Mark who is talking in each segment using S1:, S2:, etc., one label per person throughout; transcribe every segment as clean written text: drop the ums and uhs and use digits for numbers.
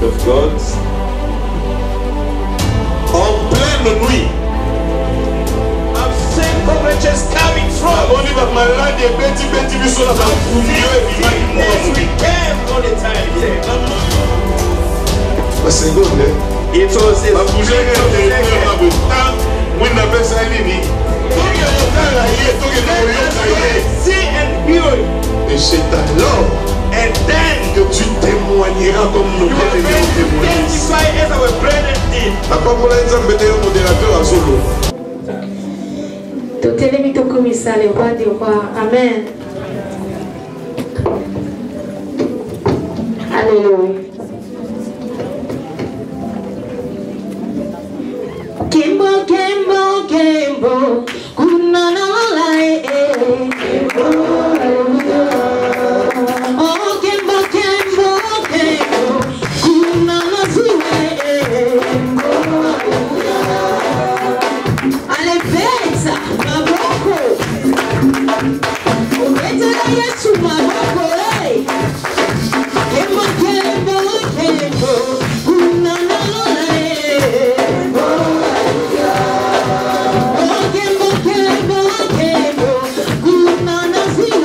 S1: of God. En pleine nuit. I've seen cockroaches coming from. We came all the time here.
S2: A seconde.
S1: It was a see and hear.
S2: Et c'est alors
S1: And then
S2: que tu témoigneras comme nous témoignons.
S1: testify as our brethren did.
S2: Papa Moula Nzambe est un modérateur à solo.
S3: Totelemi tokomisa le roi des rois. Amen. Alléluia. Kimbo, Kimbo, Kimbo, kunana lai Kimbo, oh Kimbo, Kimbo, Kimbo, kunana zue Ale pesa, maboko, umete na Yesu maboko, Kimbo, Kimbo, Kimbo, kunana lai Kimbo, Kimbo, Kimbo, kunana zue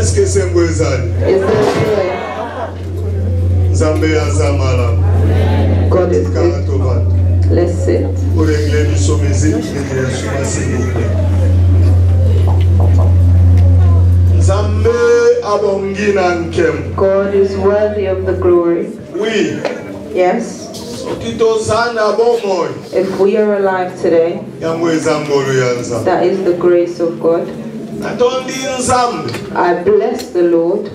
S2: Est-ce que c'est Mbouezali?
S3: Is there joy?
S2: Nzambe azamala.
S3: God is good.
S2: Karatovan.
S3: Let's sit.
S2: Pour régler nous sommes s'il vous plaît. Nzambe abongi na nkem.
S3: God is worthy of the glory.
S2: Oui.
S3: Yes.
S2: Okitozana bomoy.
S3: If we are alive today,
S2: Yamweza mbolo yanza.
S3: that is the grace of God.
S2: Natondi nzambe.
S3: I bless the Lord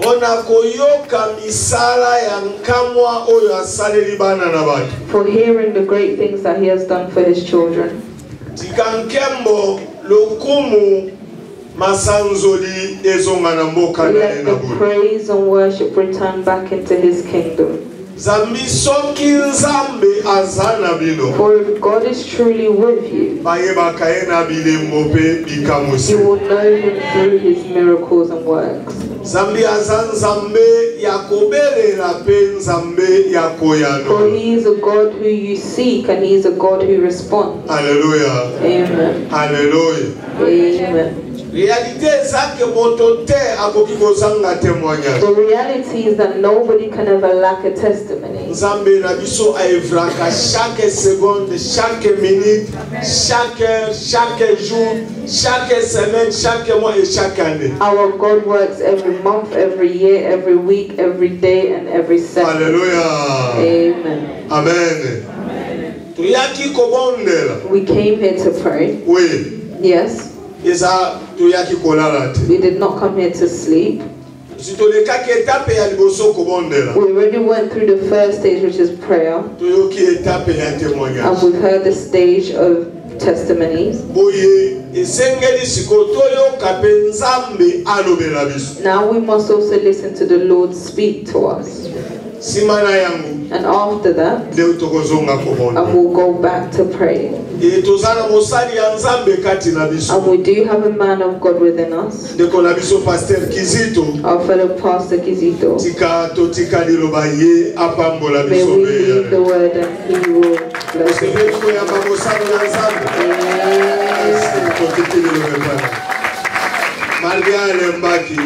S2: Ona koyoka misala ya nkamwa oyo asaleli bana na batu.
S3: for hearing the great things that He has done for His children.
S2: Tikankembo lokumu masanzoli ezonga na mboka na
S3: Let the
S2: enabu.
S3: praise and worship return back into His kingdom.
S2: Zambi soki nzambe azana bino.
S3: For if God is truly with you,
S2: Baye bakaena bile mbope bikamusi.
S3: you will know Him through His miracles and works.
S2: Zambi azan zambe yakobele na pe nzambe
S3: For
S2: yakoyano.
S3: He is a God who you seek and He is a God who responds.
S2: Hallelujah.
S3: Amen.
S2: Hallelujah.
S3: Amen.
S2: Réalité zake moto te akoki kozanga témoignage.
S3: The reality is that nobody can ever lack a testimony.
S2: Nzambe na biso aevraka chaque seconde, chaque minute, chaque heure, chaque jour, chaque semaine, chaque mois et chaque année.
S3: Our God works every month, every year, every week, every day, and every second.
S2: Alléluia.
S3: Amen.
S2: Amen. Tuyaki kobondela.
S3: We came here to pray.
S2: Oui.
S3: Yes.
S2: Eza tuyaki kolala te.
S3: We did not come here to sleep.
S2: Sitolekaki etape ya liboso kobondela.
S3: We already went through the first stage, which is prayer,
S2: Toyoki etape ya
S3: and
S2: témoignage.
S3: we've heard the stage of testimonies.
S2: Boye esengeli siko toyoka pe nzambe alobela biso.
S3: Now we must also listen to the Lord speak to us.
S2: Simana yangu
S3: And after that,
S2: leo tokozonga kobonda.
S3: and we'll go back to pray.
S2: E tozana mosali ya nzambe kati na biso.
S3: And we do have a man of God within us,
S2: Ndeko na biso Pasteur Kizito.
S3: our fellow Pastor Kizito.
S2: Tika liloba ye apambola
S3: May
S2: biso
S3: we leave the
S2: be.
S3: word and He will bless us.
S2: Sepeli ko yamba mosali ya nzambe.
S3: Amen.
S2: Tokiki liloba pana. Malgré alembaki,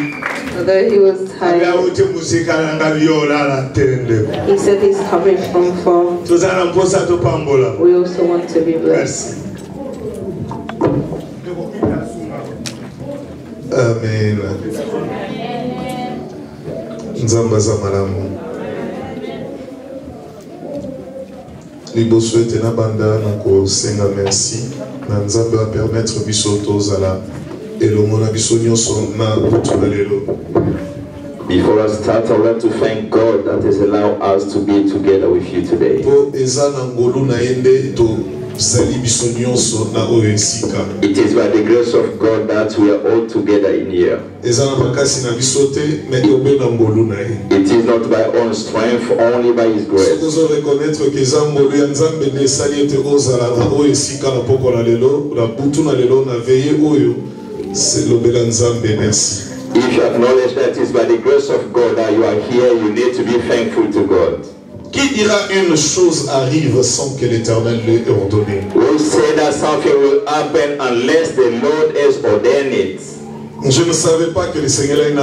S3: Although he was
S2: abia
S3: tired,
S2: uti musika nanga viola la tende.
S3: he said he's coming from far.
S2: Tozana mposa topambola.
S3: We also want to be blessed.
S2: Merci. Amen. Nzamba za malamu. Liboso ete na banda na kosenga merci na nzambe va permettre biso tozala elongo na biso nyonso na butu na lelo.
S4: Before I start, I would like to thank God that has allowed us to be together with you today.
S2: Po eza na ngolu na yende to sali biso nyonso na oyo esika.
S4: It is by the grace of God that we are all together in here.
S2: Eza na makasi na biso te mais obe na ngolu na ye.
S4: It is not by own strength, only by His grace.
S2: Sokozo reconnaître que eza ngolu ya nzambe ne sali ete ozala na oyo esika na poko na lelo na butu na lelo na veye oyo c'est lobela nzambe merci.
S4: If you acknowledge that it is by the grace of God that you are here, you need to be thankful to God.
S2: Qui dira une chose arrive sans que l'Éternel l'ait ordonné?
S4: Who say that something will happen unless the Lord has ordained it?
S2: Je ne savais pas que le Seigneur est na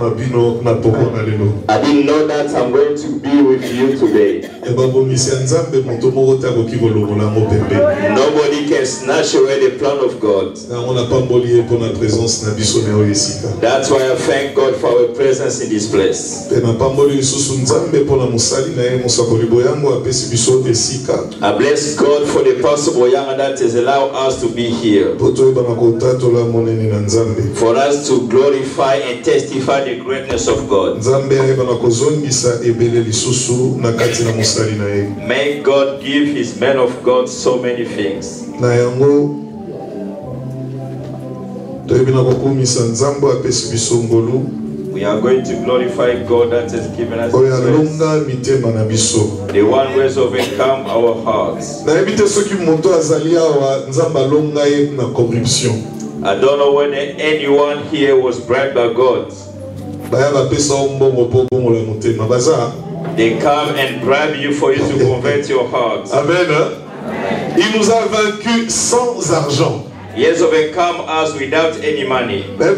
S2: bino na poko na lelo.
S4: I didn't know that I'm going to be with you today.
S2: E babomisi ya nzambe moto moko te akoki kolobola yango pembeni.
S4: Nobody can snatch away the plan of God.
S2: Yango napamboli ye mpo na présence na biso na oyo esika.
S4: That's why I thank God for our presence in this place.
S2: Mpe napamboli lisusu nzambe mpo na mosali na ye mosakoli boyango apesi biso esika.
S4: I bless God for the possible young that has allowed us to be here.
S2: Mpo toyebana kotatola monene na nzambe.
S4: For us to glorify and testify the greatness of God.
S2: Nzambe ayebana kozongisa ebele lisusu na kati na mosali na ye.
S4: May God give His man of God so many things.
S2: Na yango toyebana kokumisa nzambe apesi biso ngolu.
S4: We are going to glorify God that has given us
S2: Oyo
S4: His grace.
S2: alonga mitema na biso.
S4: The one who has overcome our hearts.
S2: Nayebi te soki moto azali awa nzambe alonga ye na corruption.
S4: I don't know whether anyone here was bribed by God.
S2: Baya bapesa o mbongo po bongola motema baza.
S4: They come and bribe you for you to convert your heart.
S2: Amen. Il nous a vaincus sans argent.
S1: He has overcome us without any money. I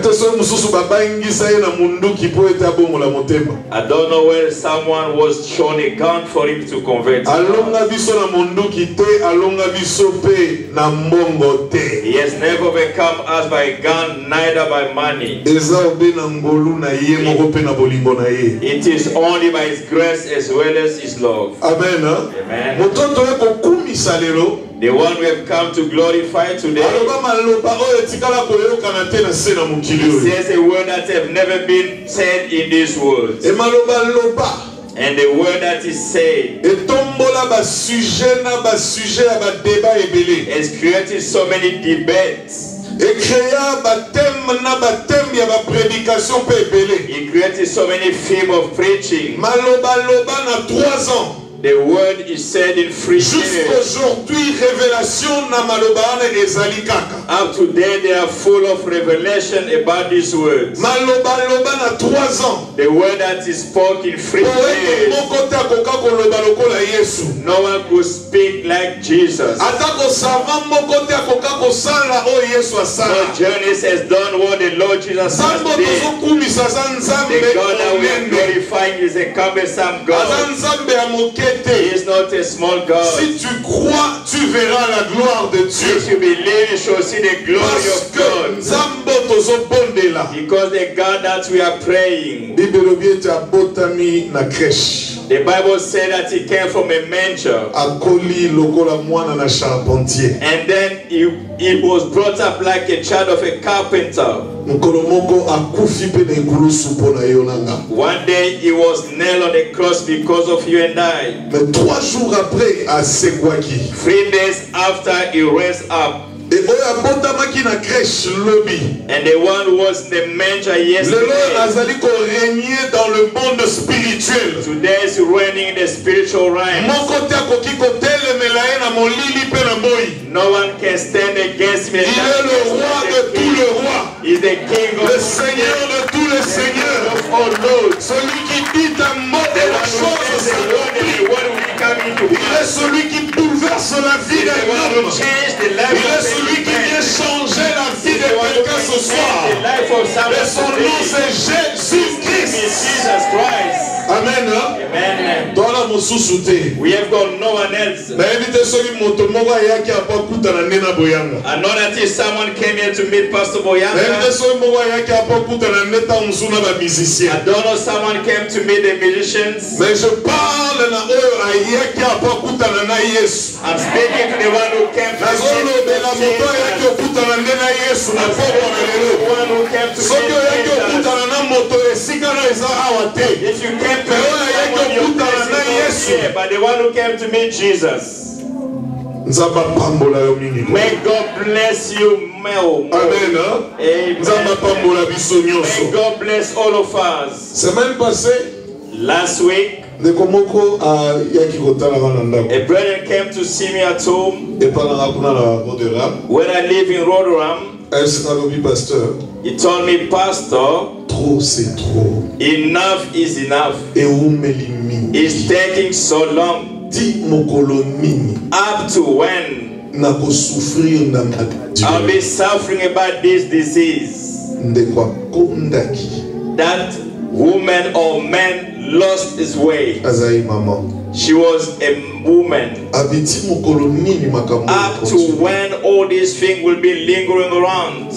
S1: don't know where someone was shown a gun for him to convert. He has never overcome us by a gun, neither by money. It is only by His grace as well as His love. Amen. Amen. The one we have come to glorify today. He says a word that have never been said in this world. And the word that is said has created so many debates. He created so many themes of preaching. The word is said in 3 years. Up to date, they are full of revelation about these words. The word that is spoken in 3 years. No one could speak like Jesus. No journalist has done what the Lord Jesus has done. The God that we are glorifying is a cumbersome God. He is not a small God.
S2: Si tu crois, tu verras la gloire de Dieu.
S1: If you believe, you shall see the glory of God. Because the God that we are praying. The Bible said that He came from a manger. And then he was brought up like a child of a carpenter. One day he was nailed on the cross because of you and I.
S2: 3
S1: days after he raised up.
S2: Et
S1: and the one who was the manger yesterday. Today is reigning in the spiritual realm. No one can stand against me.
S2: Il est le roi de tous les rois.
S1: He is the king of
S2: le Seigneur de tous les seigneurs. Celui qui dit un mot de la chose. Il est celui qui bouleverse la vie d'un homme. Il est celui qui vient changer la vie de quelqu'un ce soir. Et son nom c'est Jésus-Christ. Amen.
S1: Amen.
S2: We
S1: have got no one else. I know that if someone came here to meet Pastor Boyanga. I don't know someone came to meet the musicians.
S2: I'm speaking
S1: to the one who came to meet If you came to but the one who came to meet Jesus. May God bless you. Amen.
S2: Amen.
S1: May God bless all of us. Last week, a brother came to see me at home when I live in Rotherham. He told me, Pastor,
S2: trop c'est trop.
S1: Enough is enough. It's taking so long. Up to when I'll be suffering about this disease. That woman or man lost his way. She was a woman. Up to when all these things will be lingering around.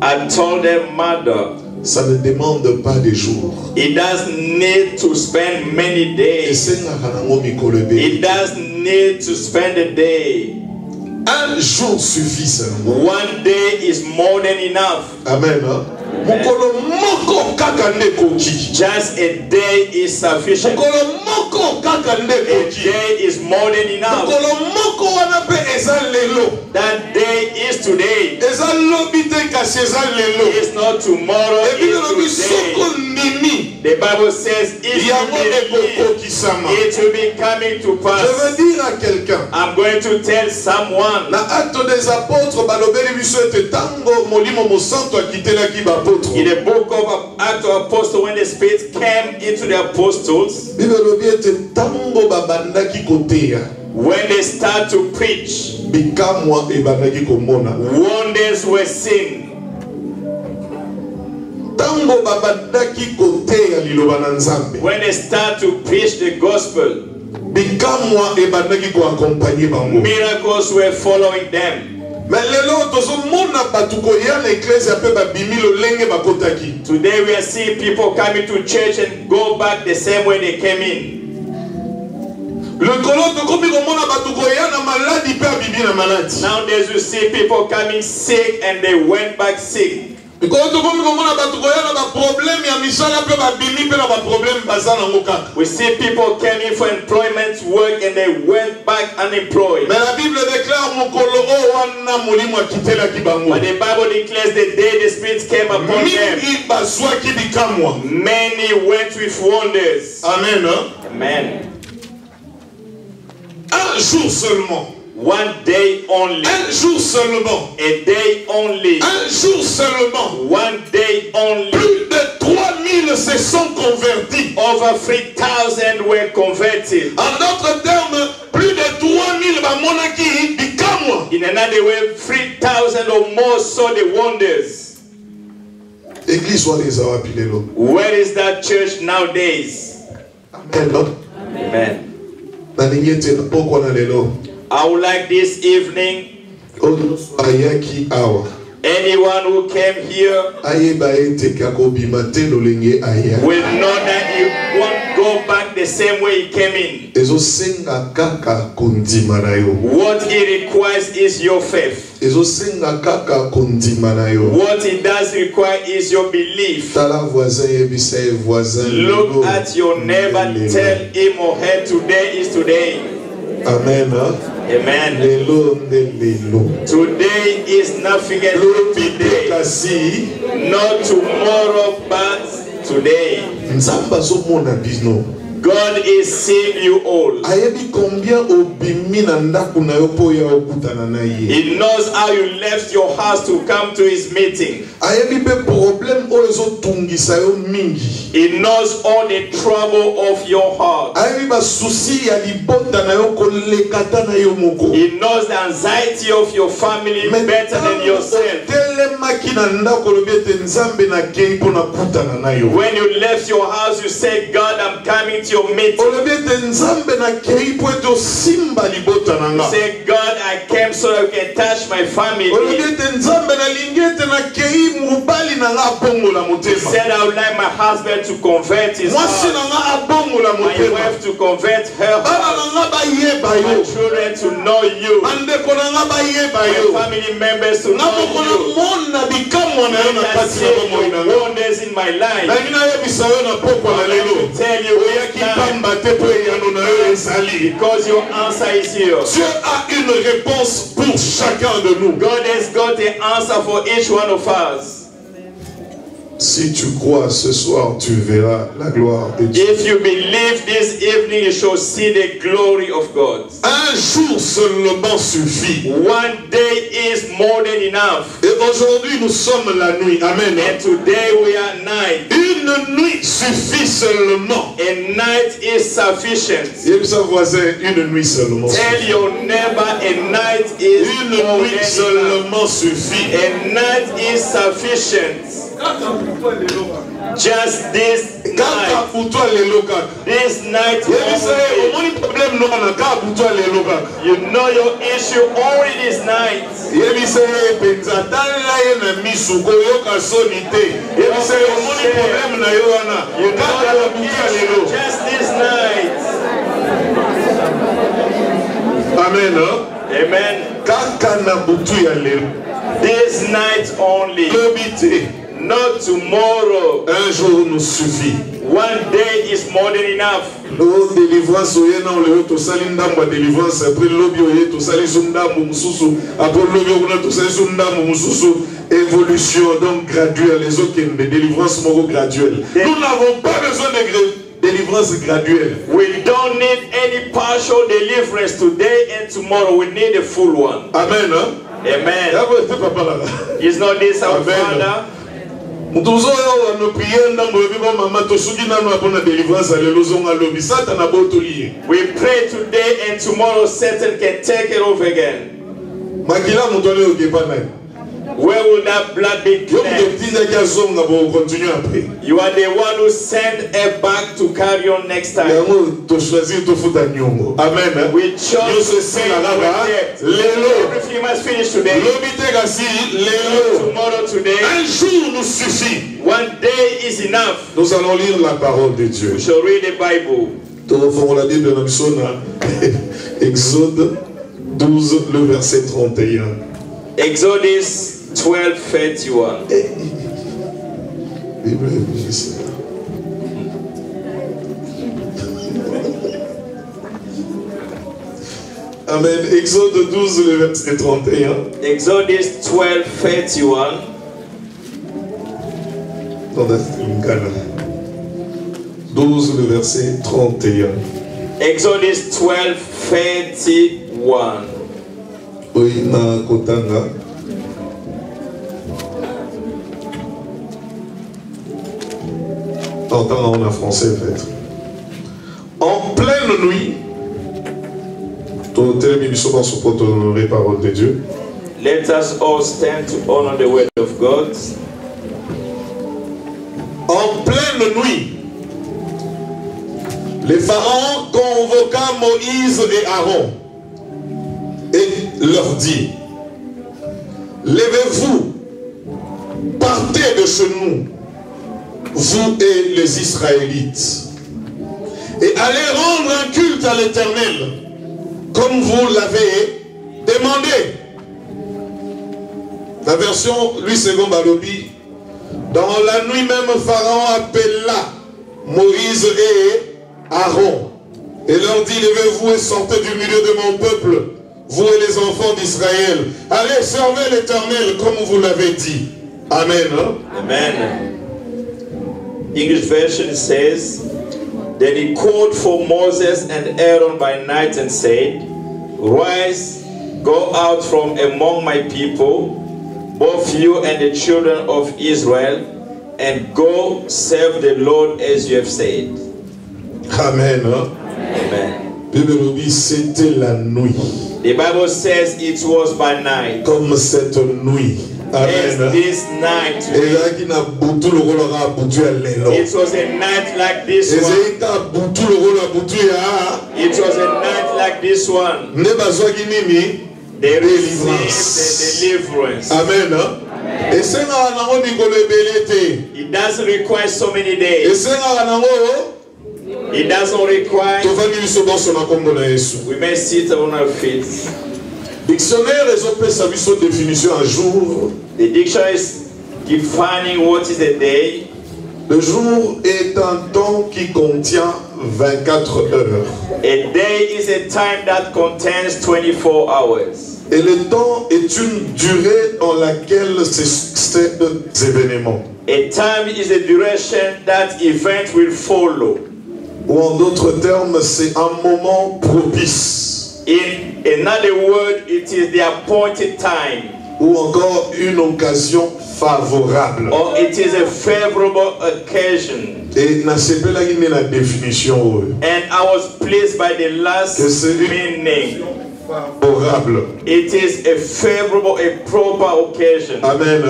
S1: I told her, Mother,
S2: ça ne demande pas des jours.
S1: It doesn't need to spend many days. It doesn't need to spend a day.
S2: Un jour suffit seulement.
S1: One day is more than enough.
S2: Amen.
S1: Just a day is sufficient. A day is more than enough. That day is today. It's not tomorrow. It's today. The Bible says it will be coming to pass.
S2: Je veux dire à quelqu'un.
S1: I'm going to tell someone.
S2: Na acte des apôtres, balobeli biso ete tango molimo mosanto akitelaki ba apôtres.
S1: In the book of Acts of Apostles, when the Spirit came into the apostles,
S2: bibelobi ete tango babandaki koteya.
S1: when they start to preach,
S2: bikamwa ebandaki komona.
S1: wonders were seen.
S2: Tango babandaki koteya liloba na Nzambe,
S1: When they start to preach the gospel,
S2: bikamwa ebandaki koakompanye bango.
S1: miracles were following them.
S2: Mais lelo tozomona batu koya na eklezia pe babimi lolenge bakotaki.
S1: Today we are seeing people coming to church and go back the same way they came in.
S2: Lekolo tokomi komona batu koya na maladi pe abibi na maladi.
S1: Nowadays you see people coming sick and they went back sick.
S2: Lekolo tokomi komona batu koya na ba problème ya misala pe babimi pe na ba problème baza nango kaka.
S1: We see people coming for employment work and they went back unemployed.
S2: Mais la Bible déclare mokolo o wana molimo akitelaki bango.
S1: But the Bible declares the day the Spirit came upon them,
S2: Mingi bazwaki bikamwa.
S1: many went with wonders.
S2: Amen.
S1: Amen.
S2: Un jour seulement.
S1: One day only.
S2: Un jour seulement.
S1: A day only.
S2: Un jour seulement.
S1: One day only.
S2: Plus de 3000 se sont convertis.
S1: Over 3,000 were converted.
S2: En d'autres termes, plus de 3000 bamonaki bikamwa.
S1: In another way, 3,000 or more saw the wonders.
S2: Église wa les awa pilelo.
S1: Where is that church nowadays?
S2: Amen.
S1: Amen.
S2: Na ningete poko na lelo.
S1: I would like this evening,
S2: Odo ayaki awa.
S1: anyone who came here
S2: Ayeba ete kakobima te lolenge aya.
S1: will know that he won't go back the same way he came in.
S2: Ezo senga kaka kondima na yo.
S1: What he requires is your faith.
S2: Ezo senga kaka kondima na yo.
S1: What he does require is your belief.
S2: Tala voisin yebisa ye voisin.
S1: Look at your neighbor, tell him or her today is today.
S2: Amen.
S1: Amen.
S2: Lelo nde lelo.
S1: Today is not forgetting today.
S2: Kasi
S1: Not tomorrow, but today.
S2: Nzamba zomona bino.
S1: God is seeing you all.
S2: Ayebi combien obimi na ndaku na yo po ya okutana na ye.
S1: He knows how you left your house to come to his meeting.
S2: Ayebi pe problème oyo ezotungisa yo mingi.
S1: He knows all the trouble of your heart.
S2: Ayebi ba souci ya libota na yo kolekata na yo moko.
S1: He knows the anxiety of your family better than yourself.
S2: Telemaki na ndako lobi ete Nzambe na kei po na kutana na yo.
S1: When you left your house, you said, God, I'm coming to your meeting.
S2: Olobi ete Nzambe na kei po ete osimba libota na
S1: You
S2: nga.
S1: said, God, I came so that you can touch my family.
S2: Olobi ete Nzambe na lingi ete na kei mubali na nga abongola
S1: You
S2: motema.
S1: said, I would like my husband to convert his
S2: Mwasi na
S1: heart,
S2: nga abongola
S1: my
S2: motema.
S1: wife to convert her
S2: Bana
S1: heart,
S2: na nga bayeba
S1: my
S2: yo.
S1: children to know you,
S2: Bandeko na nga bayeba
S1: my
S2: yo.
S1: family members to
S2: Nga
S1: know
S2: moko na
S1: you.
S2: mona bikamwa na yo na
S1: I
S2: kati na
S1: see
S2: bomoi na
S1: your
S2: nga.
S1: wonders in my life.
S2: Na ngina yebisa yo na pokwa na lelo.
S1: Tell you
S2: Oyaki
S1: this time,
S2: pamba te po eyano na yo ezali.
S1: because your answer is here.
S2: Dieu a une réponse pour chacun de nous.
S1: God has got the answer for each one of us.
S2: Si tu crois ce soir, tu verras la gloire de Dieu.
S1: If you believe this evening, you shall see the glory of God.
S2: Un jour seulement suffit.
S1: One day is more than enough.
S2: Et aujourd'hui, nous sommes la nuit. Amen.
S1: And today we are night.
S2: Une nuit suffit seulement.
S1: A night is sufficient.
S2: Yebisa voisin, une nuit seulement.
S1: Tell your neighbor a night is
S2: Une
S1: more
S2: nuit
S1: than enough.
S2: seulement suffit.
S1: A night is sufficient. Just this
S2: Kaka
S1: night.
S2: pour toi lelo kaka.
S1: This night
S2: Yebisa
S1: only.
S2: omoni problème no na kaka pour toi lelo kaka.
S1: You know your issue only this night.
S2: Yebisa penza tala ye na misu koyoka soni te. Yebisa omoni problème na yo wana.
S1: You know
S2: Kaka
S1: your
S2: pour toi
S1: issue
S2: lelo.
S1: just this night.
S2: Amen.
S1: Amen.
S2: Kaka na butu ya lelo.
S1: This night only.
S2: Lobité.
S1: Not tomorrow.
S2: Un jour nous suffit.
S1: One day is more than enough.
S2: Lo délivrance oye na ole to sali ndambo ya délivrance après lobi oye to sali ndambo mususu après lobi okuna to sali ndambo mususu évolution donc graduelle les autres de délivrance moko graduelle. Nous n'avons pas besoin de délivrance graduelle.
S1: We don't need any partial deliverance today and tomorrow. We need a full one.
S2: Amen.
S1: Amen.
S2: Yabo te papa là.
S1: Is not this our
S2: Amen.
S1: Father?
S2: Mutuzo ya no prière ndambo biba mama tosuki nanu apona délivrance alelozonga lobi Satan abotoli.
S1: We pray today and tomorrow Satan can take it over again.
S2: Makila mutole okepa nai.
S1: Where will that blood be cleansed? You are the one who sent her back to carry on next time.
S2: Amen.
S1: We chose to say everything must finish today. Tomorrow, today. One day is enough.
S2: Nous allons lire la parole de Dieu.
S1: We shall read the Bible.
S2: La Bible dans Exode 12, le verset 31.
S1: Exodus 12:31.
S2: Amen. Exode 12, le verset 31.
S1: Exodus 12:31.
S2: 12, le verset 31.
S1: Exodus 12:31.
S2: Oui, na kotanga. En français, en fait. En pleine nuit, parole de Dieu.
S1: Let us all stand to honor the word of God.
S2: En pleine nuit, le Pharaon convoqua Moïse et Aaron et leur dit: levez-vous, partez de chez nous, vous et les Israélites, et allez rendre un culte à l'Éternel, comme vous l'avez demandé. La version Louis II Balobi: dans la nuit même, Pharaon appela Moïse et Aaron et leur dit: levez-vous et sortez du milieu de mon peuple, vous et les enfants d'Israël. Allez, servez l'Éternel comme vous l'avez dit. Amen. Hein?
S1: Amen. English version says, then he called for Moses and Aaron by night and said, rise, go out from among my people, both you and the children of Israel, and go serve the Lord as you have said.
S2: Amen. Hein?
S1: Amen.
S2: C'était la nuit.
S1: The Bible says it was by night.
S2: Comme cette nuit.
S1: As this night.
S2: It
S1: was a night like this one. It was a night like this one. They received the deliverance.
S2: Amen.
S1: It doesn't require so many days. It doesn't require. We may sit on our feet.
S2: Dictionnaire ils ont fait sa définition un jour.
S1: The dictionary is defining what is a day.
S2: Le jour est un temps qui contient 24 heures.
S1: A day is a time that contains 24 hours.
S2: Et le temps est une durée dans laquelle se succèdent des événements.
S1: A time is a duration that event will follow.
S2: Ou en d'autres termes, c'est un moment propice.
S1: In another word, it is the appointed time.
S2: Ou encore une occasion favorable.
S1: Or it is a favorable occasion.
S2: Et la définition.
S1: And I was pleased by the last meaning.
S2: Favorable.
S1: It is a favorable, a proper occasion.
S2: Amen.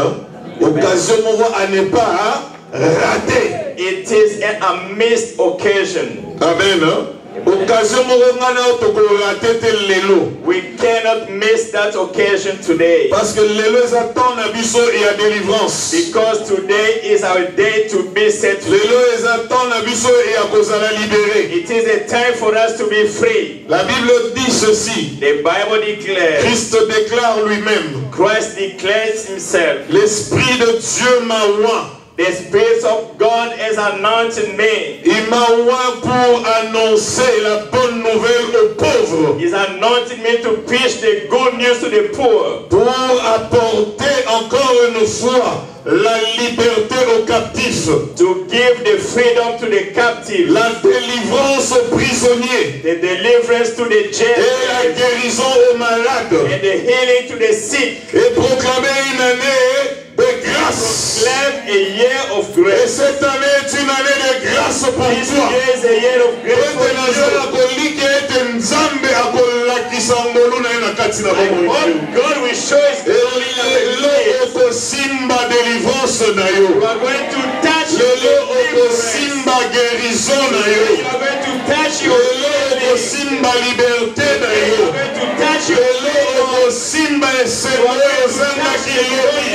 S2: Occasion à ne pas rater.
S1: It is a missed occasion.
S2: Amen.
S1: We cannot miss that occasion today.
S2: Parce que
S1: because today is our day to be set free. It is a time for us to be free.
S2: La Bible dit ceci.
S1: The Bible declares.
S2: Christ déclare lui-même.
S1: Christ declares himself.
S2: L'Esprit de Dieu m'a oint.
S1: The Spirit of God has anointed me.
S2: Il m'a oint pour annoncer la bonne nouvelle aux pauvres.
S1: He's anointed me to preach the good news to the poor.
S2: Pour apporter encore une fois la liberté aux captifs.
S1: To give the freedom to the captive.
S2: La délivrance aux prisonniers.
S1: The deliverance to the jail.
S2: Et la guérison aux malades.
S1: And the healing to the sick.
S2: Et proclamer une année de grâce.
S1: Proclaim a year of
S2: Et
S1: grace.
S2: cette année est une année de grâce pour
S1: This
S2: toi.
S1: year is a year of grace for you. I hope God will show His glory in our lives.
S2: Simba délivrance na yo.
S1: You are going to touch your
S2: Lelo
S1: deliverance.
S2: Simba guérison na yo.
S1: You are going to touch your
S2: Lelo
S1: healing.
S2: Simba liberté na
S1: You
S2: yo.
S1: are going to touch your
S2: Lelo Simba eselo ezanga kilobi.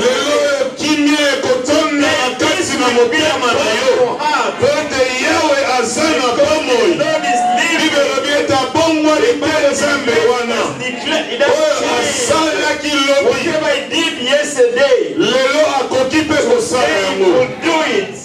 S2: Lelo kimye kotonda makati na motema na yo. Pote yawe azana bomoi. Libero bieta bongwa libere zambe wana. Asala kilobi.
S1: Whatever I did yesterday,
S2: Lelo akoki pe kosala
S1: He
S2: yango.
S1: will do it.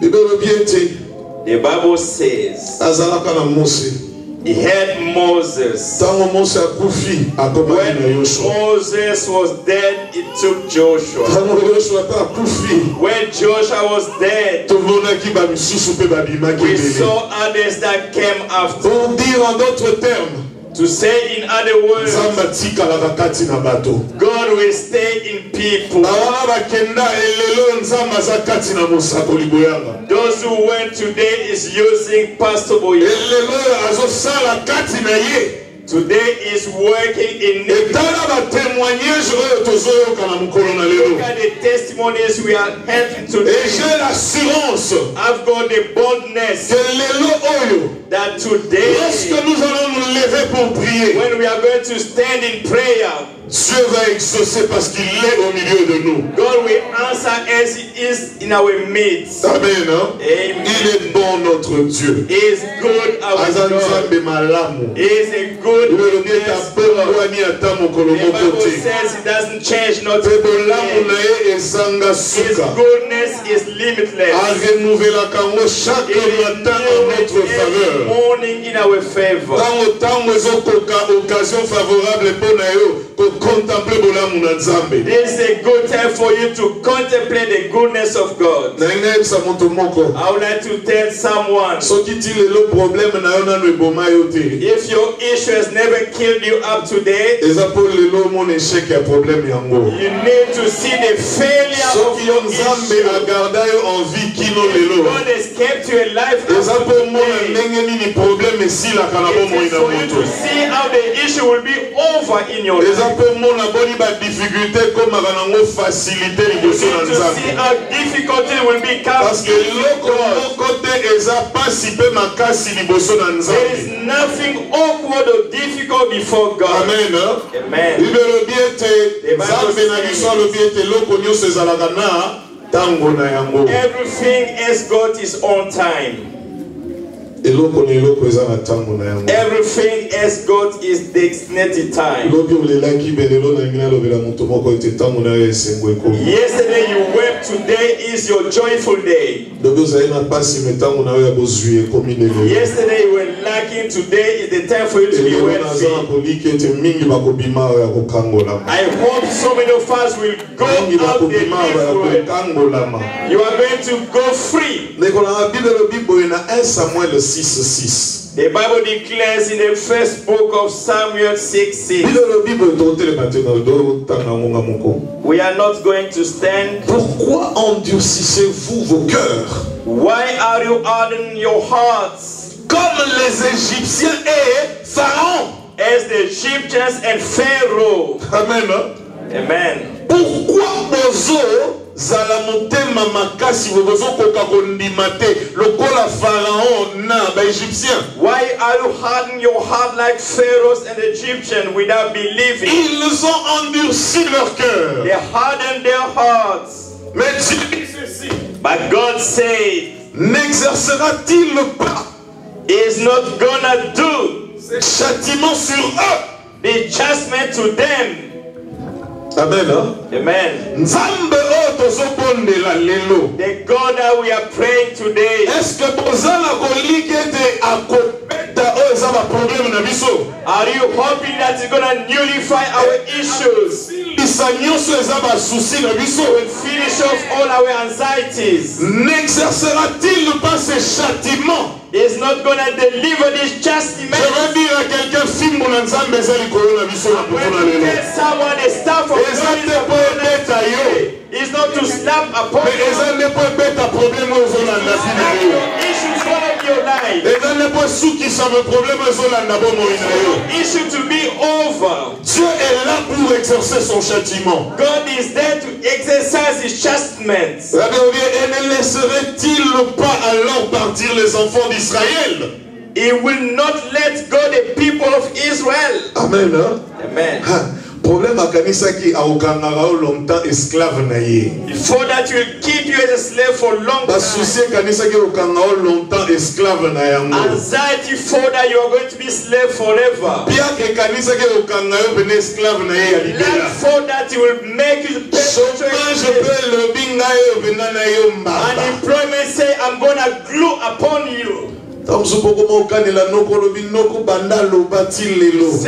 S2: Libero biete
S1: The Bible says
S2: azalaka na Mose.
S1: He had Moses.
S2: Tango Mose akufi akomaki na
S1: When
S2: Yoshua.
S1: Moses was dead, it took Joshua.
S2: Tango Yoshua ta akufi
S1: When Joshua was dead,
S2: tomonaki bamisusu pe babimaki
S1: we
S2: ebele.
S1: saw others that came after.
S2: Pour dire en d'autres termes,
S1: To say in other words,
S2: Nzambe atikalaka kati na bato.
S1: God will stay in people.
S2: Bawana bakenda elelo Nzambe aza kati na mosako liboyanga.
S1: Those who went today is using Pastor Boye.
S2: Elelo azosala kati na ye.
S1: Today is working in
S2: Etala ba témoignage oyo tozoyoka na mokolo na lelo.
S1: Look at the testimonies we are having
S2: Et
S1: today.
S2: j'ai l'assurance
S1: I've got the boldness
S2: que lelo oyo,
S1: that today,
S2: lorsque nous allons nous lever pour prier,
S1: when we are going to stand in prayer,
S2: Dieu va exaucer parce qu'il est au milieu de nous.
S1: God will answer as He is in our midst.
S2: Amen. Hein?
S1: Amen.
S2: Il est bon notre Dieu.
S1: He is good, our
S2: Aza
S1: God.
S2: Nzambe malamu.
S1: He is a good
S2: Ilobeta
S1: God.
S2: bongwani ata mokolo
S1: The
S2: moko
S1: Bible
S2: te.
S1: says He doesn't change, not
S2: Pe bolamu na
S1: to
S2: ye ezanga
S1: His
S2: suka.
S1: goodness is limitless.
S2: Arenouvelaka ngo chaque matin en notre
S1: Every
S2: faveur.
S1: morning in our favor.
S2: Tango ezokoka occasion favorable mpo na yo kocontemple bolamu na Nzambe.
S1: This is a good time for you to contemplate the goodness of God.
S2: Na ngai nayebisa moto moko.
S1: I would like to tell someone,
S2: Soki ti lelo problème na yo nano eboma yo te.
S1: if your issue has never killed you up to date,
S2: Eza po lelo omona échec ya problème yango.
S1: you need to see the failure of
S2: Soki yo
S1: your
S2: Nzambe
S1: issue.
S2: agarda yo en vie kino lelo.
S1: God has kept you alive
S2: Eza
S1: up
S2: po
S1: to
S2: omona
S1: today.
S2: ndenge nini problème esilaka na
S1: It
S2: bomoi
S1: is
S2: na
S1: for you
S2: moto.
S1: to see how the issue will be over in your
S2: Eza
S1: life.
S2: po omona boni ba difficulté ekomaka nango facilité
S1: You
S2: liboso na
S1: need to see
S2: Nzambe.
S1: how difficulty will become
S2: Parce que
S1: easy
S2: eloko
S1: for us.
S2: moko te eza pasi mpe makasi liboso na
S1: There is
S2: Nzambe.
S1: nothing awkward or difficult before God.
S2: Amen. Hein?
S1: Amen.
S2: Bible elobi ete Nzambe na biso alobi ete eloko nyonso ezalaka na ntango na yango.
S1: Everything has got its own time.
S2: Eloko na eloko eza na ntango na yango.
S1: Everything has got its designated time.
S2: Lobi olelaki belelo na ngai nalobela moto moko ete ntango na yo esengo ekomi.
S1: Yesterday you wept, today is your joyful day.
S2: Lobi ozali na pasi me ntango na yo ya bozwi ekomi lelo.
S1: Yesterday you were lacking, today is the time for you to be
S2: Elelo naza na
S1: wealthy.
S2: koliki ete mingi bakobima ya kokangolama.
S1: I hope so many of us will go
S2: Mingi
S1: out the
S2: bakobima ya
S1: different.
S2: kokangolama.
S1: You are going to go free.
S2: ndeko na Bible elobi boye na 1 Samuel 6:6.
S1: The Bible declares in the first book of Samuel 6:6.
S2: Bible elobi boye totelema te na do tanga ngonga moko.
S1: We are not going to stand.
S2: Pourquoi endurcissez-vous vos cœurs
S1: Why are you hardening your hearts
S2: comme les Égyptiens et Pharaon?
S1: as the Egyptians and Pharaoh?
S2: Amen.
S1: Amen.
S2: Pourquoi bozo zala motema makasi bozo koka kondima te lokola Pharaon na ba Égyptien?
S1: Why are you hardening your heart like Pharaohs and Egyptians without believing?
S2: Ils ont endurci leur cœur.
S1: They hardened their hearts.
S2: Mais Dieu dit ceci.
S1: But God said,
S2: N'exercera-t-il pas
S1: He's not gonna do
S2: ces châtiments sur eux?
S1: the judgment to them.
S2: Amen. Hein?
S1: Amen.
S2: Nzambe o tozobondela lelo.
S1: The God that we are praying today,
S2: Est-ce que bozala koliki ete akopeta
S1: Are you hoping that it's going to nullify our issues? Will finish off all our anxieties?
S2: N'exercera-t-il pas ces châtiments?
S1: Is not going to deliver this chastisement.
S2: Je veux dire à quelqu'un, Fimbo Nanzambe ezali kolona biso na pokona lelo.
S1: Someone the staff of God is not to slap upon you.
S2: Ezali po beta problème ozolanda fina yo.
S1: Issues of your life.
S2: Ezali po suki sa problème ozolanda bomo ina yo.
S1: Issue to be over.
S2: Dieu est là pour exercer son châtiment.
S1: God is there to exercise his chastisement.
S2: Et ne laisserait-il pas alors partir les enfants d'Israël?
S1: He will not let go the people of Israel.
S2: Amen. Hein?
S1: Amen.
S2: Problème à kanisa ki aokangara longtemps esclave na ye.
S1: For that will keep you as a slave for long time.
S2: Souci kanisa ki aokangara longtemps esclave na yango.
S1: Anxiety for that you are going to be slave forever.
S2: Bien que kanisa ki aokangara ben esclave na ye ya libela.
S1: For that he will make you
S2: chômage peut le binga yo benana yo mbaba.
S1: Unemployment say I'm going to glue upon you.
S2: Said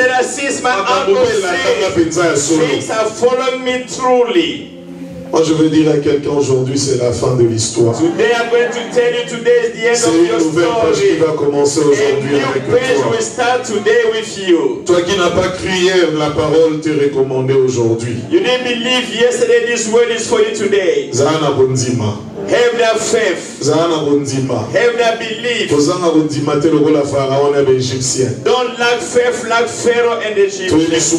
S2: that
S1: since my uncle said, things have followed me truly.
S2: Moi je veux dire à quelqu'un aujourd'hui, c'est la fin de l'histoire.
S1: Today I'm going to tell you today is the end of your story.
S2: C'est une nouvelle page qui va commencer aujourd'hui avec toi.
S1: Will start today with you.
S2: Toi qui n'as pas cru hier, la parole t'est recommandée aujourd'hui.
S1: You didn't believe yesterday, this word is for you today.
S2: Zana bondima.
S1: Have that faith.
S2: Zana bondima.
S1: Have that belief.
S2: Ozana bondima te lokola pharaon et égyptien.
S1: Don't lack faith like Pharaoh and the Egyptians.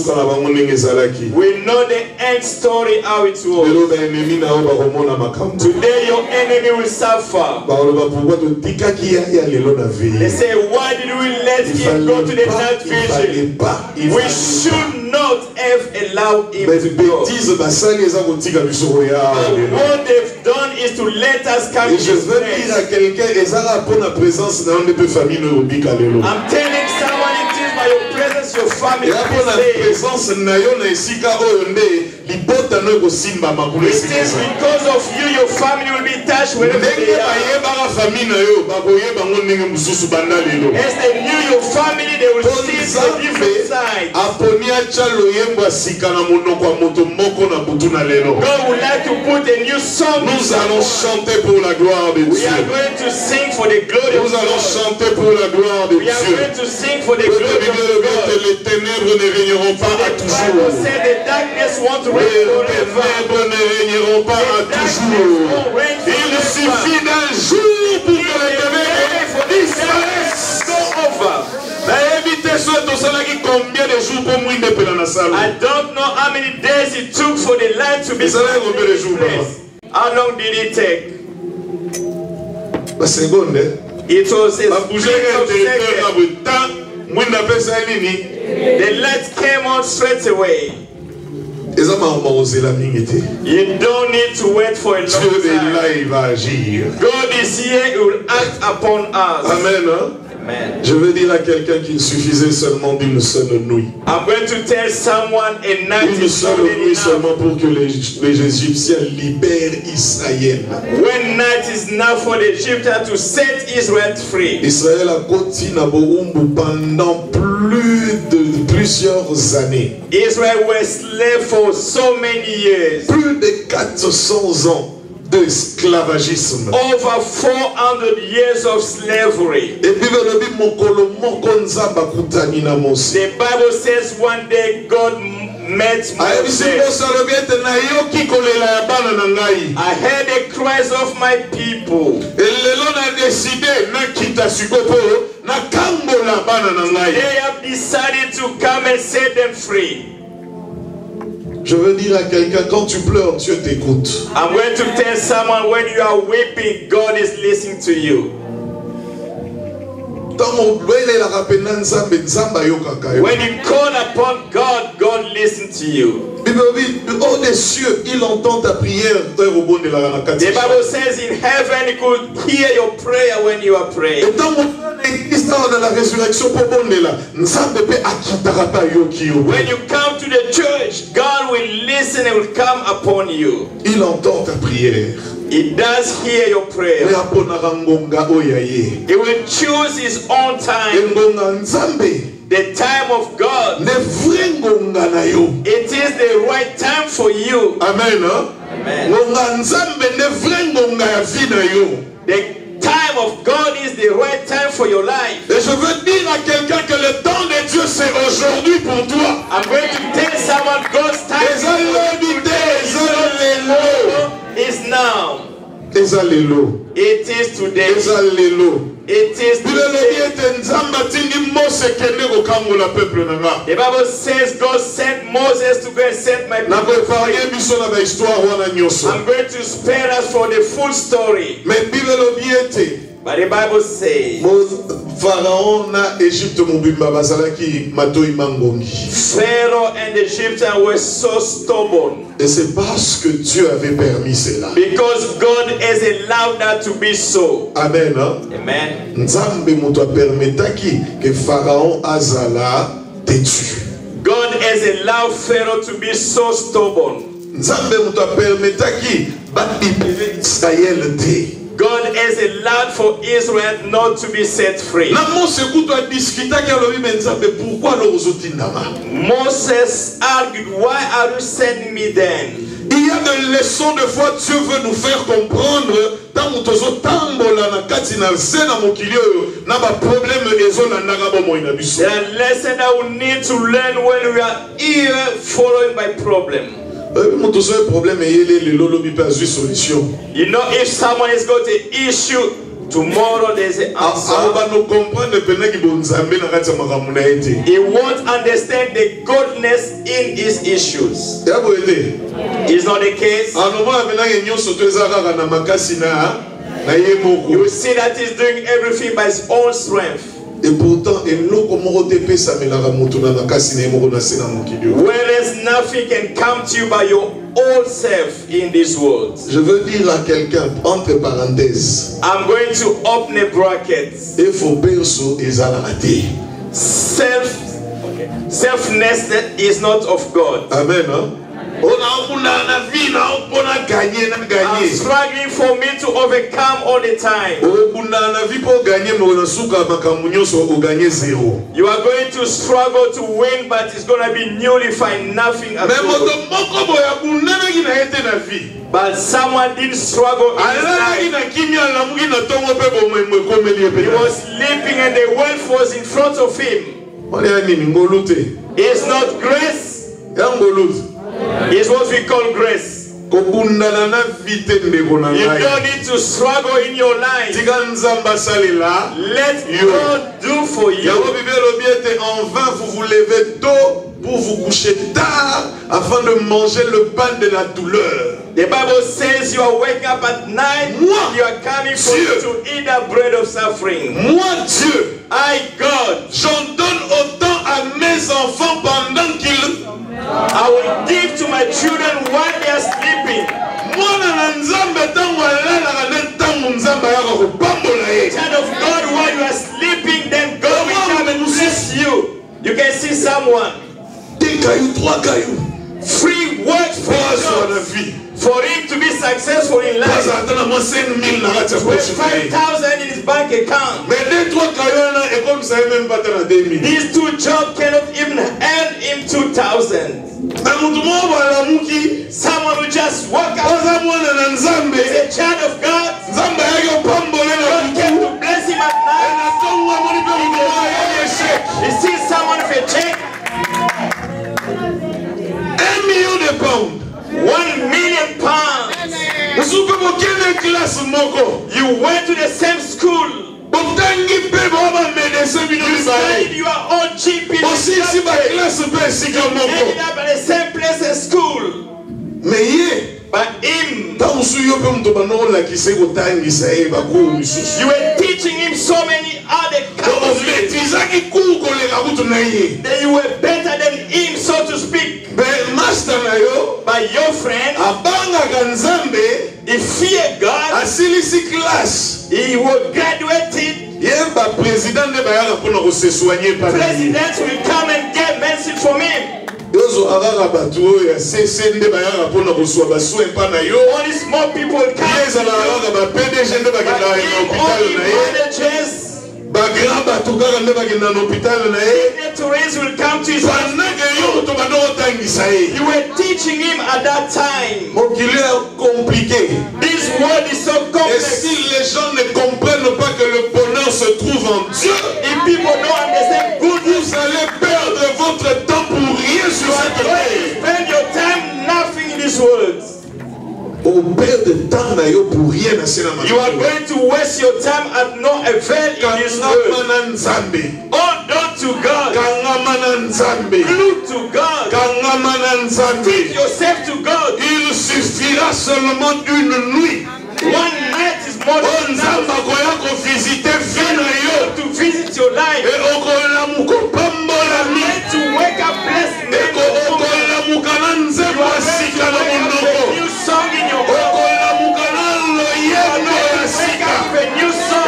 S1: We know the end story how it was. Today your enemy will suffer. They say, why did we let him go to the night vision? We should not have allowed him to go. What they've done is to let us come to his place. I'm telling someone it is by your presence, your family will be saved. It is because of you, your family will be touched wherever they are. As they knew your family, they will see the different side. God would like to put a new song.
S2: Nous allons chanter pour la gloire de Dieu.
S1: We are going to sing for the glory of God.
S2: Nous allons chanter pour la gloire de Dieu.
S1: We are going to sing for the glory of God.
S2: Les ténèbres ne régneront pas à toujours.
S1: The darkness won't reign
S2: Les
S1: forever.
S2: ténèbres ne régneront pas à toujours. Il suffit d'un jour pour que les ténèbres disparaissent.
S1: I don't know how many days it took for the light to be placed. How long did it take? It was a split of seconds. The light came on straight away. You don't need to wait for a long time. God is here, He will act upon us.
S2: Amen.
S1: Amen.
S2: Je veux dire à quelqu'un qu'il suffisait seulement d'une seule nuit.
S1: I'm going to tell someone a night
S2: Une seule nuit seulement pour que les Égyptiens libèrent Israël.
S1: One night is now for the Egyptians to set Israel free.
S2: Israël a continué à Boumbu pendant plusieurs années.
S1: Israel was slave for so many years.
S2: Plus de 400 ans d'esclavagisme.
S1: Over 400 years of slavery.
S2: The
S1: Bible says one day God met Moses. I heard the cries of my people. They have decided to come and set them free.
S2: Je veux dire à quelqu'un, quand tu pleures, Dieu t'écoute.
S1: I'm going to tell someone, when you are weeping, God is listening to you. When you call upon God, God listens to you.
S2: Au des cieux, il entend ta prière.
S1: The Bible says in heaven, He could hear your prayer when you are praying. When you come to the church, God will listen and will come upon you.
S2: Il entend ta prière.
S1: He does hear your prayer. He will choose his own time. The time of God. It is the right time for you.
S2: Amen.
S1: Amen. The time of God is the right time for your life.
S2: Et je veux dire à quelqu'un que le temps de Dieu c'est aujourd'hui pour toi.
S1: I'm going to tell someone God's time is now. It is today. It is today. The Bible says God sent Moses to go and set my people free. I'm going to spare us for the full story. But the Bible says
S2: Pharaon na Égypte mobimba bazalaki matoi mangongi.
S1: Pharaoh and the Egyptians were so stubborn.
S2: Et c'est parce que Dieu avait permis cela.
S1: Because God has allowed that to be so.
S2: Amen.
S1: Amen.
S2: Nzambe muto permetaki que Pharaon azala têtu.
S1: God has allowed Pharaoh to be so stubborn.
S2: Nzambe muto permetaki ba Israël te.
S1: God has allowed for Israel not to be set free.
S2: Moses
S1: argued, why are you sending me then?
S2: Il y a des leçons de foi Dieu veut nous faire comprendre dans notre tambola na katina zena mokilio na ba problème ezola ndanga bomo ina biso.
S1: There are lessons that we need to learn when we are here followed by problem.
S2: You know,
S1: if someone is got an issue, tomorrow there's an answer. He won't understand the godness in his issues. It's not the case. You will see that he's doing everything by his own strength.
S2: Et pourtant,
S1: whereas nothing can come to you by your own self in this world.
S2: Je veux dire à quelqu'un, entre parenthèses,
S1: I'm going to open a bracket. Selfness is not of God.
S2: Amen.
S1: I'm struggling for me to overcome all the time. You are going to struggle to win, but it's going to be nullified, nothing at all. But someone didn't struggle in his life. He was sleeping and the wealth was in front of him. It's not grace. It's what we call grace. You don't need to struggle in your life. Let God do for you.
S2: En vain vous vous levez tôt pour vous coucher tard afin de manger le pain de la douleur.
S1: The Bible says you are waking up at night and you are coming for you to eat the bread of suffering.
S2: Moi Dieu,
S1: I God,
S2: j'en donne autant à mes enfants pendant qu'ils
S1: I will give to my children while they are sleeping. Child of God, while you are sleeping, then God will come and bless you. You can see someone. Free work for him to be successful in life. With 5,000 in his bank account. These two jobs cannot even earn him 2,000. Someone who just walk out is a child of God. God came to bless him at night. He sees someone with a check.
S2: £1 million.
S1: £1 million. You went to the same school. You studied your own GP. You ended up at the same place at school. But him, you were teaching him so many other courses. That you were better than him, so to speak. But your friend, he feared God. He was graduated. Presidents will come and get message from him. Only small people come to Dignitaries will come to his house. You were teaching him at that time. This world is so complex.
S2: Et si les gens ne comprennent pas que le bonheur se trouve en Dieu,
S1: If people don't understand good,
S2: vous allez perdre votre temps pour rien sur cette terre.
S1: spend your time nothing in this world.
S2: Au perdre de temps pour rien.
S1: You are going to waste your time at no avail in this world. Hold on to God. Glue to God. Take yourself to God.
S2: Il suffira seulement une nuit.
S1: One night is more than enough to visit your life.
S2: Et
S1: To wake up blessed. You are going to wake up a new song in your heart. Wake up a new song.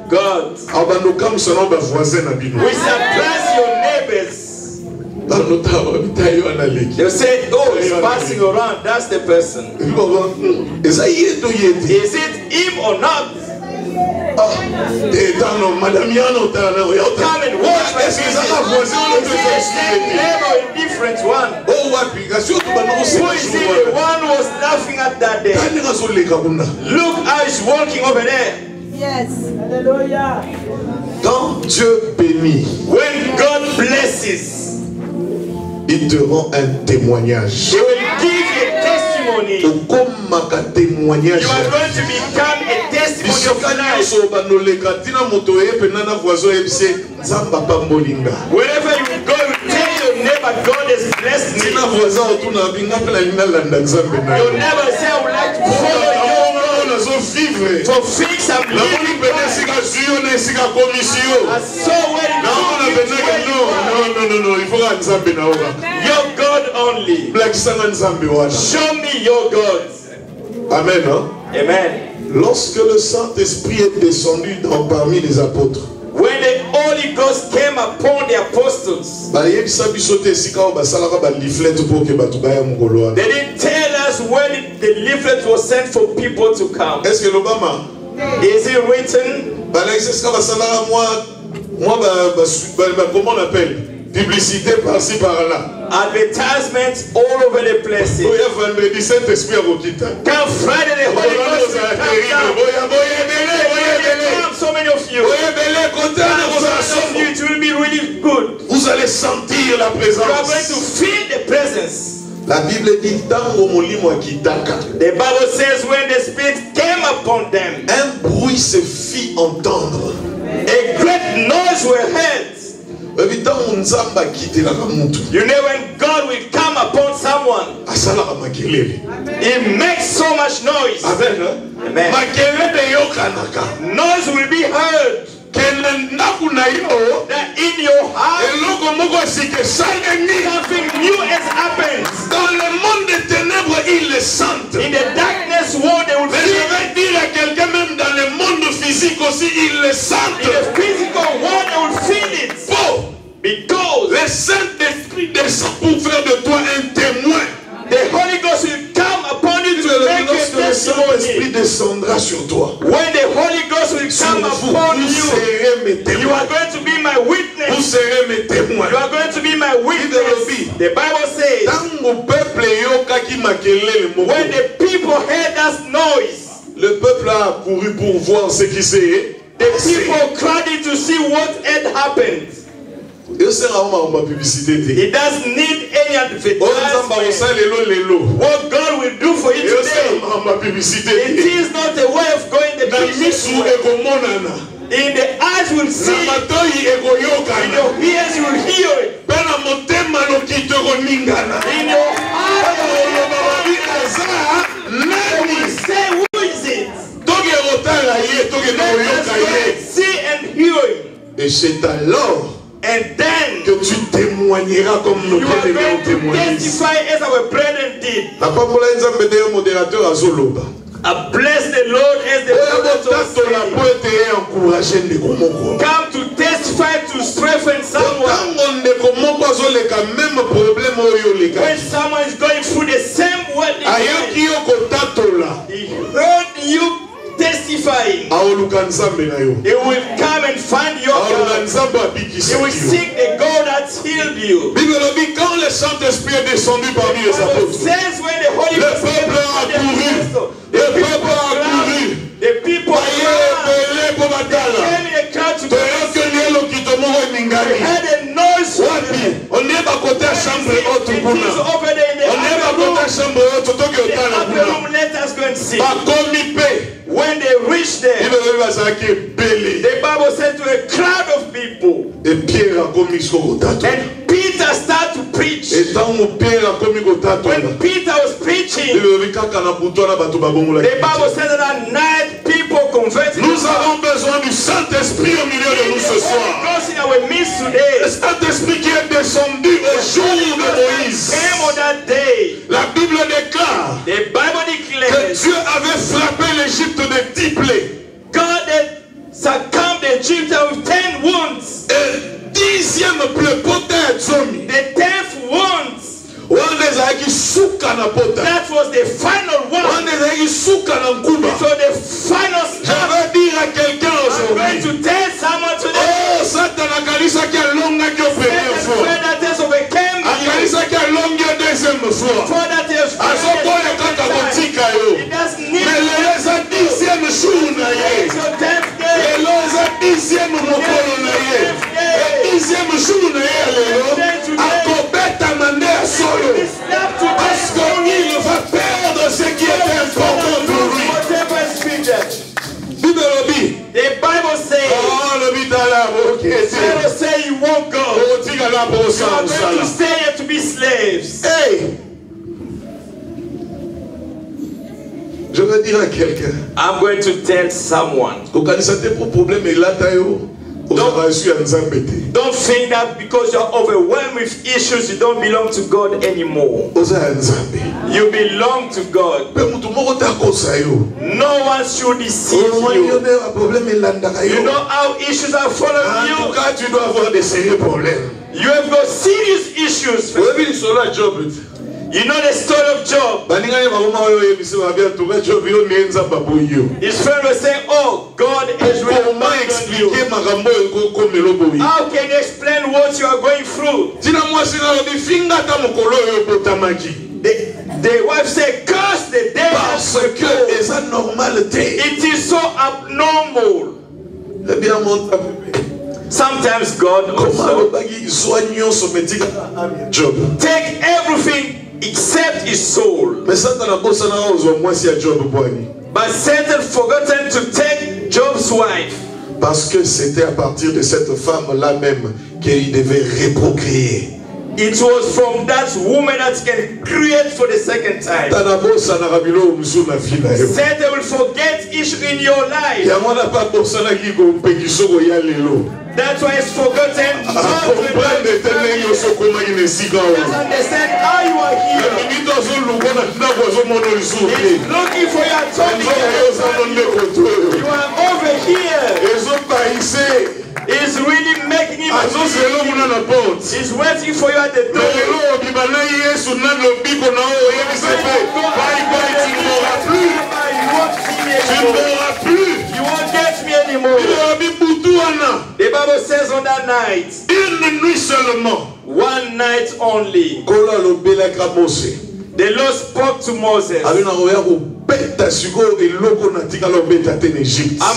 S1: God,
S2: we
S1: surprise your neighbors. They'll say, oh, he's passing around. That's the person. Is it him or not? Come and watch my business. Neighbor, a different one. Who is it? The one who was laughing at that day. Look how he's walking over there.
S5: Yes. Hallelujah.
S2: Quand Dieu bénit,
S1: When God blesses,
S2: il te rend un témoignage.
S1: He will give you a testimony. You are going to become a testimony of life. Wherever you go, you tell your neighbor, God has blessed me. Your neighbor say, I would like to follow you. For things I'm living by. I saw where your God only. Show me your God.
S2: Amen. Hein?
S1: Amen.
S2: Lorsque le Saint-Esprit est descendu parmi les apôtres,
S1: when the Holy Ghost came upon the apostles, they didn't tell us when the leaflet was sent for people to come. Is it written?
S2: Comment on appelle? Publicité par-ci par-là.
S1: Advertisements all over the places. Quand Friday the Holy Ghost will come, so many of you. It will be really good.
S2: Vous allez sentir la
S1: You are going to
S2: présence.
S1: feel the presence.
S2: La Bible dit tango molimo akitaka.
S1: The Bible says when the Spirit came upon them,
S2: Un bruit se fit entendre.
S1: a great noise was heard. You know when God will come upon someone, He makes so much noise.
S2: Amen.
S1: Amen. Noise will be heard. That in your heart, something new has happened.
S2: Dans le monde des ténèbres, ils le sentent.
S1: In the darkness world, they will
S2: Mais
S1: feel
S2: je vais dire à quelqu'un, même dans le monde physique aussi, ils le sentent.
S1: in the physical world, they will feel it. Because
S2: Le Saint-Esprit descend pour faire de toi un témoin.
S1: the Holy Ghost will come upon you to make a
S2: Lorsque le Saint-Esprit
S1: testimony.
S2: descendra sur toi,
S1: When the Holy Ghost will come upon
S2: vous
S1: you,
S2: serez mes
S1: you
S2: témoins.
S1: are going to be my
S2: Vous
S1: witness.
S2: serez mes témoins.
S1: You are going to be my witness. The Bible says,
S2: Tango peuple yokaki makelele moko.
S1: when the people heard that noise,
S2: Le peuple a couru pour voir ce qui s'est
S1: the
S2: passé.
S1: people crowded to see what had happened.
S2: Et c'est vraiment ma publicité.
S1: It doesn't need any advertisement. What God will do for you today, it is not a way of going the business way. In the eyes will see, in your ears you will hear it. In your heart you will say, who is it? See and hear him.
S2: Et c'est alors
S1: And then
S2: que tu témoigneras comme nos
S1: you are
S2: pères
S1: going to
S2: témoignent.
S1: testify as our brethren did.
S2: La parole est un modérateur à Zoloba.
S1: Bless the Lord as the Lord. Come to testify, to strengthen someone. When someone is going through the same way, he heard you testifying. He will come and find your God. He will seek the God that healed you.
S2: Quand le Saint-Esprit est descendu parmi les apôtres, le peuple a couru.
S1: The people had a noise.
S2: On n'est pas côté chambre haute.
S1: Let us go and see. When they reached there, the Bible said to a crowd of people, and Peter started to preach. When Peter was preaching, the Bible said that at night people converted.
S2: Nous avons besoin du Saint-Esprit au milieu de nous ce soir. Le Saint-Esprit qui est descendu au jour de Moïse. La Bible déclare que Dieu avait frappé l'Égypte de 10 plaies.
S1: God had succumbed Egypt with 10 wounds.
S2: Et 10e plaie, peut-être,
S1: the 10th wounds.
S2: That
S1: was the final one. It was the final step.
S2: Je veux dire à quelqu'un
S1: I'm going to tell someone today.
S2: Satan a kalisa qui a longue qui a première fois. A kalisa qui a longue deuxième fois. A son point de quand on tika yo. Mais les 10e jour na ye. Les 10e mokolo na ye. Les 10e jour na ye lelo. A kobeta mande solo. Parce qu'il va perdre ce qui est important pour lui.
S1: The Bible says, Bible say you won't go. You are going to stay here to be slaves.
S2: Hey! Je veux dire à quelqu'un.
S1: I'm going to tell someone. Don't think that because you're overwhelmed with issues, you don't belong to God anymore. You belong to God. No one should deceive you. You know how issues are following you. You have got serious issues. You know the story of Job. His friend was saying, oh, God is really abandoned you. How can you explain what you are going through? The wife said, curse the day. It is so abnormal. Sometimes God also take everything except his soul. But Satan forgotten to take Job's wife.
S2: Parce que c'était à partir de cette femme-là même qu'il devait reprocréer.
S1: It was from that woman that can create for the second time. Satan will forget issue in your life. That's why it's forgotten. Just understand how you are here. He's looking for your talking. You are over here. He's really making him. He's waiting for you at the door. You won't get me anymore. The Bible says on that night, one night only, the Lord spoke to Moses. I'm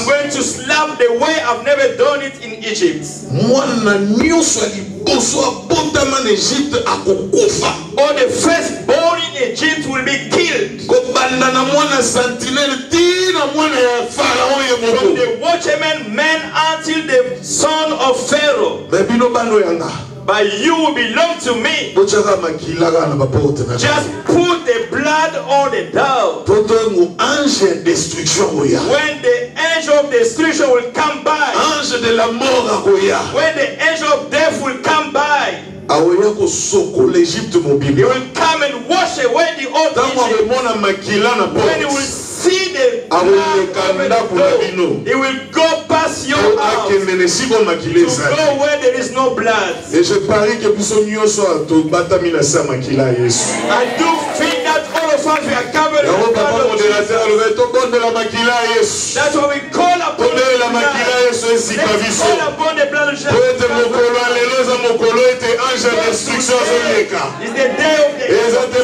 S1: going to slap the way I've never done it in Egypt. All the firstborn in Egypt will be killed. From the watchman man until the son of Pharaoh. But you belong to me. Just put the blood on the door. When the angel of destruction will come by, when the angel of death will come by, he will come and wash away the old Egypt. When he will see the blood over the door, it will go past your house to go where there is no blood.
S2: Et je parie que pour son union soit tout batamina sa makila Yesu.
S1: I do think that all of us we are covered in the blood of Jesus. That's why we call upon the blood. Let's call upon the blood of Jesus. It's the day of the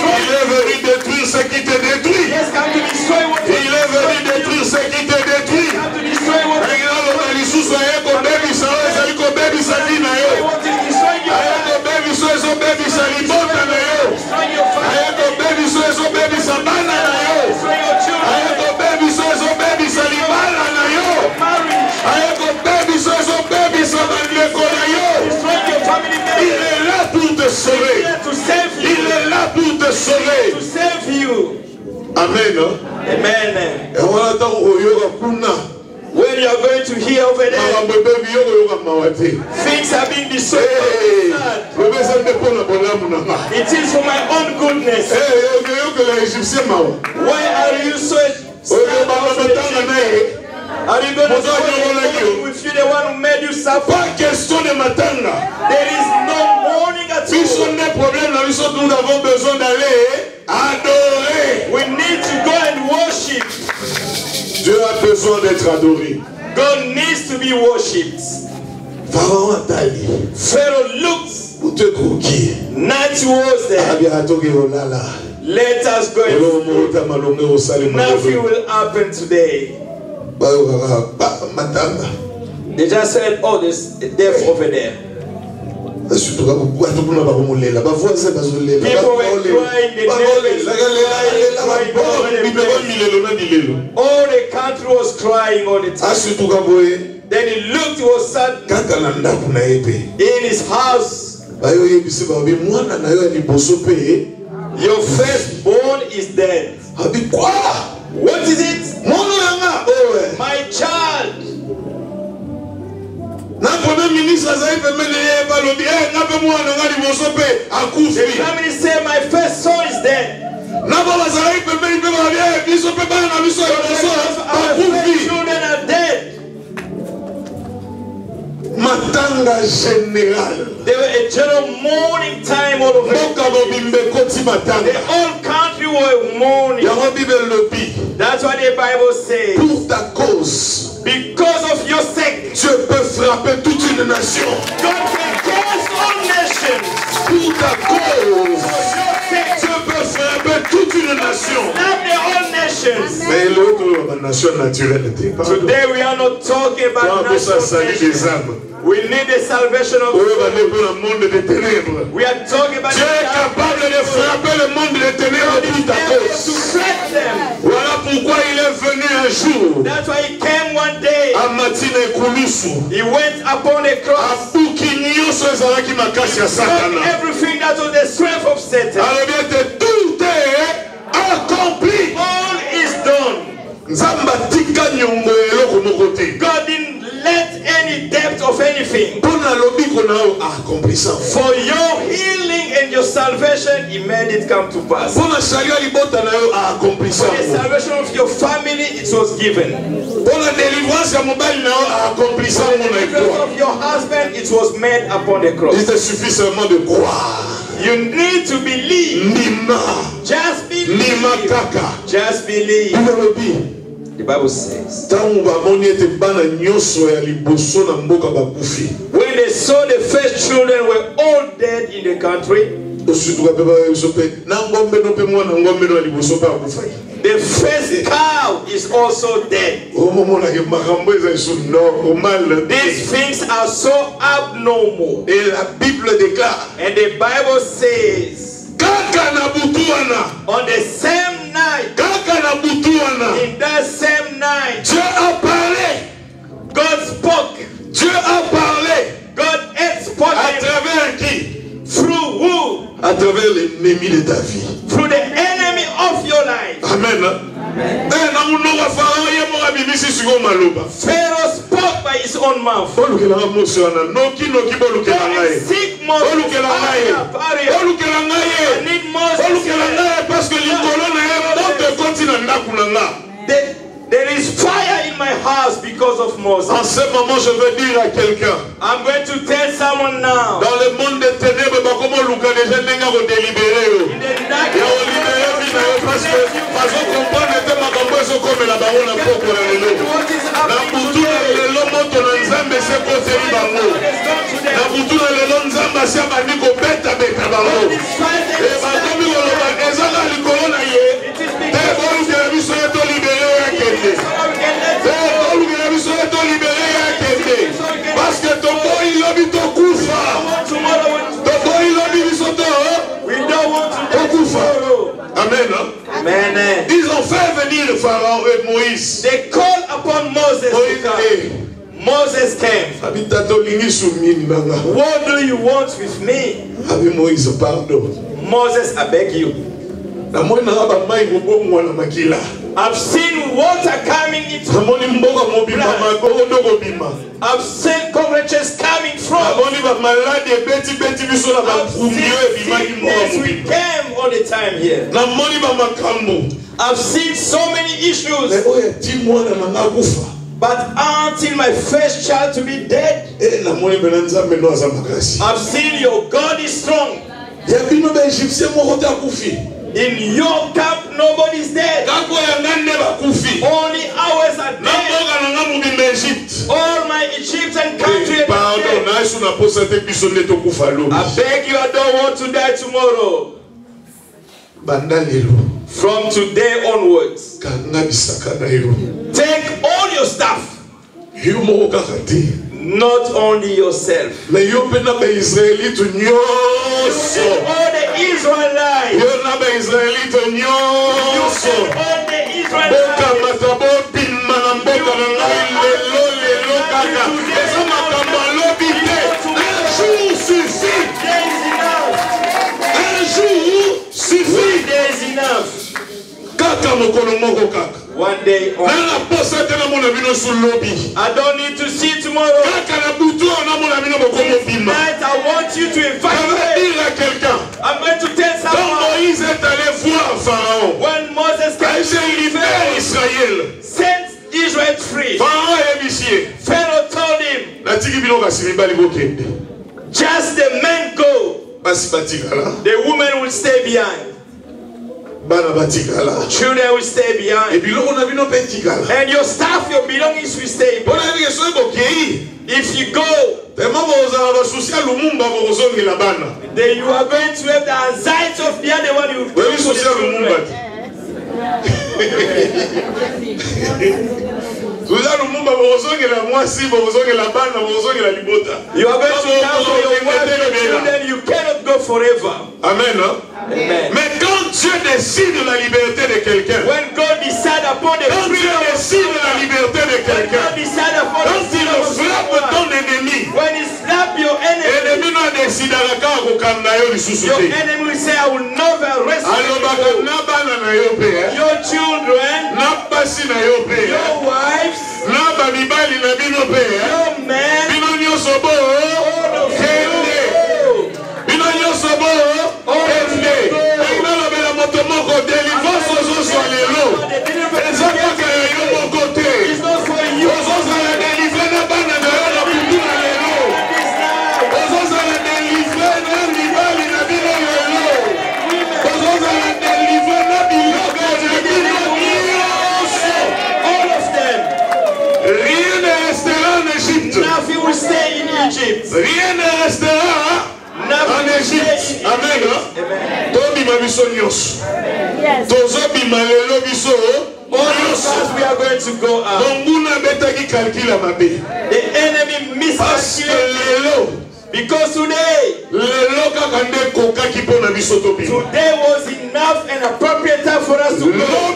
S2: Il est venu détruire ce qui te détruit. Il est venu détruire ce qui te détruit. Il est là pour te sauver. Il est là pour te sauver.
S1: to save you.
S2: Amen.
S1: Amen.
S2: Et voilà tant
S1: When you are going to hear over there, things are being destroyed. It is for my own goodness. Why are you so sad? Are you going to go with you, the one who made you suffer? There is no mourning at all. We need to go and worship.
S2: Dieu a besoin d'être adoré.
S1: God needs to be worshipped.
S2: Pharaon Atali.
S1: Pharaoh looked. Night was there. Let us go and sleep. Nothing will happen today. They just said, oh, there's a death over there. People were crying, the all the country was crying all the time. Then he looked, he was sad in his house. Your firstborn is dead. What is it? My child.
S2: The Prime Minister
S1: said, my first son is dead. Our first children are dead. There were a general mourning time all over. The whole country were mourning. That's what the Bible says.
S2: Pour ta cause.
S1: Because of your sake,
S2: Dieu peut frapper toute une nation.
S1: God can curse all nations.
S2: Pour ta cause,
S1: Dieu
S2: peut frapper toute une nation.
S1: Not the whole nations.
S2: Mais l'autre nation naturelle était pas.
S1: Today we are not talking about national nations. We need the salvation of the world. We are talking about
S2: Dieu est capable de frapper le monde des ténèbres pour ta cause. Voilà pourquoi il est venu un jour.
S1: That's why he came one day. He went upon the cross. Everything that was the strength of Satan.
S2: Tout est accompli.
S1: All is done. God didn't let any depth of anything. For your healing and your salvation, He made it come to pass. For the salvation of your family, it was given. For the deliverance of your husband, it was made upon the cross. You need to believe. Just believe. Just believe. The Bible says, when they saw the first children were all dead in the country, the first cow is also dead. These things are so abnormal. And the Bible says, on the same night, in that same night, God spoke. God had spoken. Through who? Through the enemy of your life.
S2: Amen.
S1: Pharaoh spoke by his own mouth. Sick Moses. I need Moses. There is fire in my house because of Moses.
S2: En ce moment, je veux dire à quelqu'un.
S1: I'm going to tell someone now.
S2: Dans le monde des ténèbres, comment Luka déjà n'est pas délibéré. Parce que parce qu'on comprend que ma composition comme la baronne a beaucoup de l'élo. La bouture de l'homme ton ensemble c'est côté bango. La bouture de l'homme ensemble c'est bandi ko beta beta bango. Et ba comme le ba ezala likolo na ye. Te bon que la vie soit libérée à Kende. Te bon que la vie soit libérée à Kende. Parce que ton boy il habite au Koufa. Ton boy il habite au Soto.
S1: We don't want to
S2: Koufa. Amen.
S1: Amen.
S2: Ils ont fait venir le Pharaon et Moïse.
S1: They called upon Moses. Moses came. What do you want with me?
S2: Moïse, pardon.
S1: Moses, I beg you. I've seen water coming into I've seen cockroaches coming from. I've seen we came all the time here. I've seen so many issues. But until my first child to be dead, I've seen your God is strong. In your camp, nobody's dead. Only ours are dead. All my Egyptian country are dead. I beg you, I don't want to die tomorrow. From today onwards, take all your stuff. Not only yourself.
S2: All the
S1: Israelites. All the Israelites. One day on. I don't need to see tomorrow. Tonight I want you to invite me. I'm going to tell someone. When Moses came, sent Israel free. Pharaoh told him, just the men go. The women will stay behind. Children will stay behind. And your staff, your belongings will stay behind. If you go, then you are going to have the anxiety of the other one you bring to the children. You are going to come for your wife and children. You cannot go forever.
S2: Amen.
S1: Amen.
S2: Mais quand Dieu décide de la liberté de quelqu'un,
S1: when God decide upon the freedom of
S2: la liberté de quelqu'un,
S1: God decide upon
S2: quand il frappe ton ennemi,
S1: when he slap your enemy, your enemy will say, I will never rest your children, your wives, your men, it's not for you. All of them. Nothing will stay in Egypt.
S2: Rien ne restera en Égypte. Amen. Tobima biso nyos. Tozobima lelo biso.
S1: We are going to go out. The enemy miscalculated. Because today was enough and appropriate time for us to go.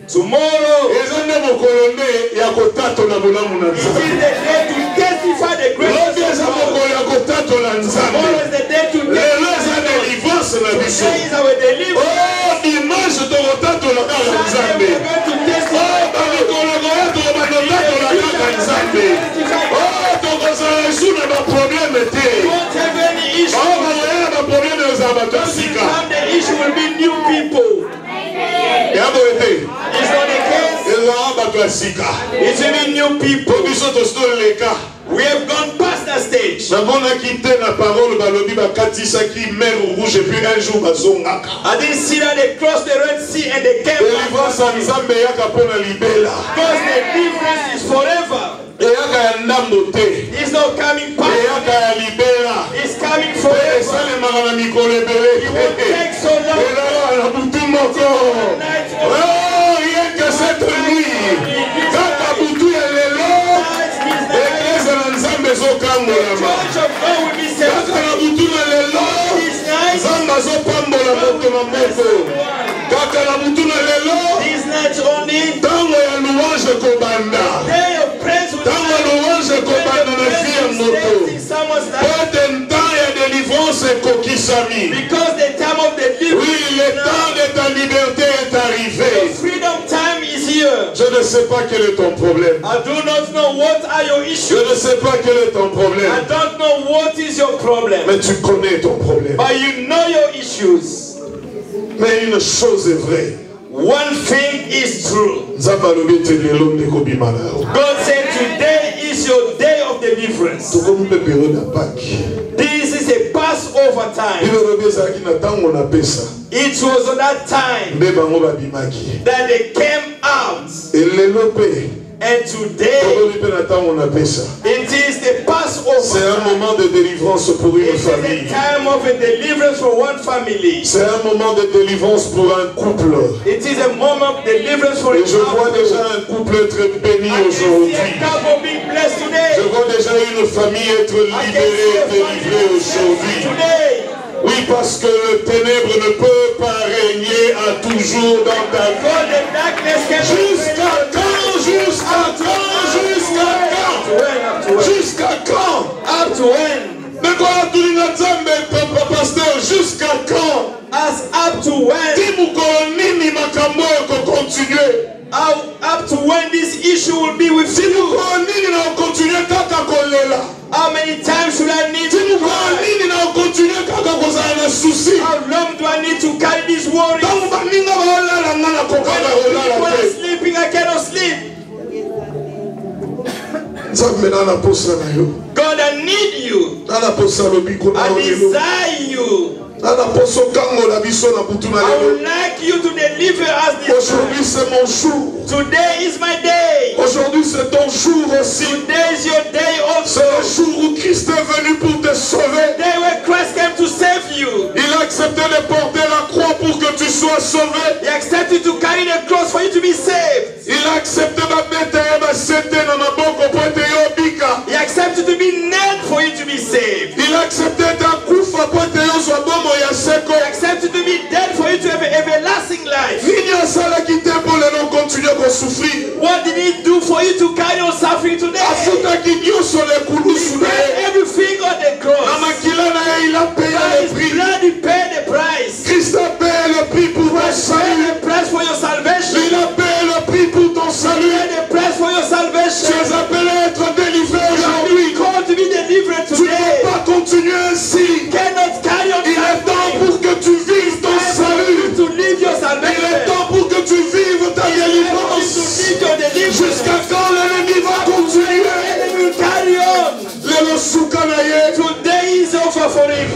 S1: Tomorrow it is the day to testify the greatness of God. Tomorrow is the day to testify. Today is our deliverance.
S2: Oh, dimanche, te.
S1: It's not the case.
S2: Ezala bato ya sika.
S1: It's even new people.
S2: Po biso tositoleka.
S1: We have gone past that stage.
S2: Namonaki te na parole balobi bakatisaki mer rouge et puis un jour bazongaka.
S1: I didn't see that they crossed the Red Sea and they came back.
S2: Délivrance ya Nzambe eyaka mpo na libela.
S1: Because the difference is forever.
S2: Eyaka ya ndambo te.
S1: It's not coming past.
S2: Eyaka ya libela.
S1: It's coming forever.
S2: Esalemaka na mikolo ebele.
S1: It won't take so long.
S2: Ezala na butu moko. Oh, rien que cette nuit. Kaka butu ya lelo. Eglise na Nzambe ezokangolama. Kaka na butu na lelo. Nzambe azopambola moto na moto. Kaka na butu na lelo. Tango ya louange kobanda. Tango ya louange kobanda na vie ya moto. Peut temps ya délivrance ekokisami.
S1: Because the time of the deliverance.
S2: Oui, le temps de ta liberté est arrivé.
S1: The freedom time is here.
S2: Je ne sais pas quel est ton problème.
S1: I do not know what are your
S2: Je
S1: issues.
S2: ne sais pas quel est ton problème.
S1: I don't know what is your problem.
S2: Mais tu connais ton problème.
S1: But you know your issues.
S2: Mais une chose est vraie.
S1: One thing is true.
S2: Nzambe alobi ete lelo nde kobima na yo.
S1: God said today is your day of deliverance.
S2: Tokomi mpe période ya Pâques.
S1: This is a Passover time.
S2: Bible elobi ezalaki na ntango na pesa.
S1: It was on that time
S2: Nde bango babimaki.
S1: that they came out.
S2: Elelo mpe
S1: And today
S2: tokomi mpe na ntango na pesa.
S1: it is the Passover
S2: C'est un
S1: time.
S2: moment de délivrance pour une
S1: It is a
S2: famille.
S1: time of a deliverance for one family.
S2: C'est un moment de délivrance pour un couple.
S1: It is a moment of deliverance for a
S2: Et je vois
S1: couple.
S2: déjà un couple être béni
S1: I can see
S2: aujourd'hui.
S1: a couple being blessed
S2: Je
S1: today.
S2: vois déjà une famille être
S1: I can
S2: libérée
S1: see
S2: et
S1: a family
S2: délivrée
S1: being blessed
S2: aujourd'hui.
S1: today.
S2: Oui, parce que le ténèbre ne peut pas régner à toujours dans ta vie.
S1: God, the darkness can
S2: Jusqu'à quand? Jusqu'à quand? Jusqu'à quand? Jusqu'à quand?
S1: Up to when?
S2: Mais quoi, tu dis, pasteur, jusqu'à quand?
S1: As up to when?
S2: Timukolo nini makambo yako continuer?
S1: Up to when this issue will be with you?
S2: Timukolo nini na continuer kaka kolela?
S1: How many times should I need to
S2: Timukolo
S1: cry?
S2: nini na continuer kaka kozala na souci?
S1: How long do I need to carry this worry?
S2: Tango baninga baolala nga na kokanga
S1: When
S2: olala
S1: people are
S2: te.
S1: sleeping, I cannot sleep.
S2: Nzambe na posa na yo.
S1: God, I need you.
S2: Na posa lobiko na
S1: I
S2: yo.
S1: desire you.
S2: Na poso kango la biso na butu na
S1: I
S2: lelo.
S1: would like you to deliver us this
S2: Aujourd'hui
S1: time.
S2: c'est mon jour.
S1: Today is my day.
S2: Aujourd'hui c'est ton jour aussi.
S1: Today is your day
S2: C'est
S1: also.
S2: le jour où Christ est venu pour te sauver.
S1: The day when Christ came to save you.
S2: Il a accepté de porter la croix pour que tu sois sauvé.
S1: He accepted to carry the cross for you to be saved.
S2: Il a accepté de mettre na maboko po ete yo bika.
S1: He accepted to be nailed for you to be saved.
S2: Il a accepté d'akufa po ete yo zwa bomo ya seko.
S1: He accepted to be dead for you to have an everlasting life.
S2: Nini asalaki te po lelo continue kosouffrir?
S1: What did he do for you to carry on suffering today?
S2: Afutaki nyonso lekulusu na
S1: Paid
S2: ye.
S1: everything on the
S2: Na
S1: cross.
S2: makila na ye il a payé
S1: By
S2: le
S1: his
S2: prix.
S1: blood, he paid the price.
S2: Christ a payé le prix pour ton
S1: Christ paid
S2: salut.
S1: the price for your salvation.
S2: Il a payé le prix pour ton
S1: He
S2: salut.
S1: paid the price for your
S2: Tu
S1: salvation.
S2: es appelé à être délivré
S1: You have
S2: aujourd'hui.
S1: been called to be delivered
S2: Tu ne
S1: today.
S2: peux pas continuer ainsi.
S1: You cannot carry on
S2: Il est temps
S1: suffering.
S2: pour que tu vives ton
S1: Time for
S2: salut.
S1: you to live your
S2: Il est
S1: salvation.
S2: temps pour que tu vives ta
S1: Time for you to
S2: délivrance.
S1: live your deliverance.
S2: Jusqu'à quand l'ennemi va continuer?
S1: Enemy will carry on.
S2: Lelo suka na ye.
S1: Today is over for him.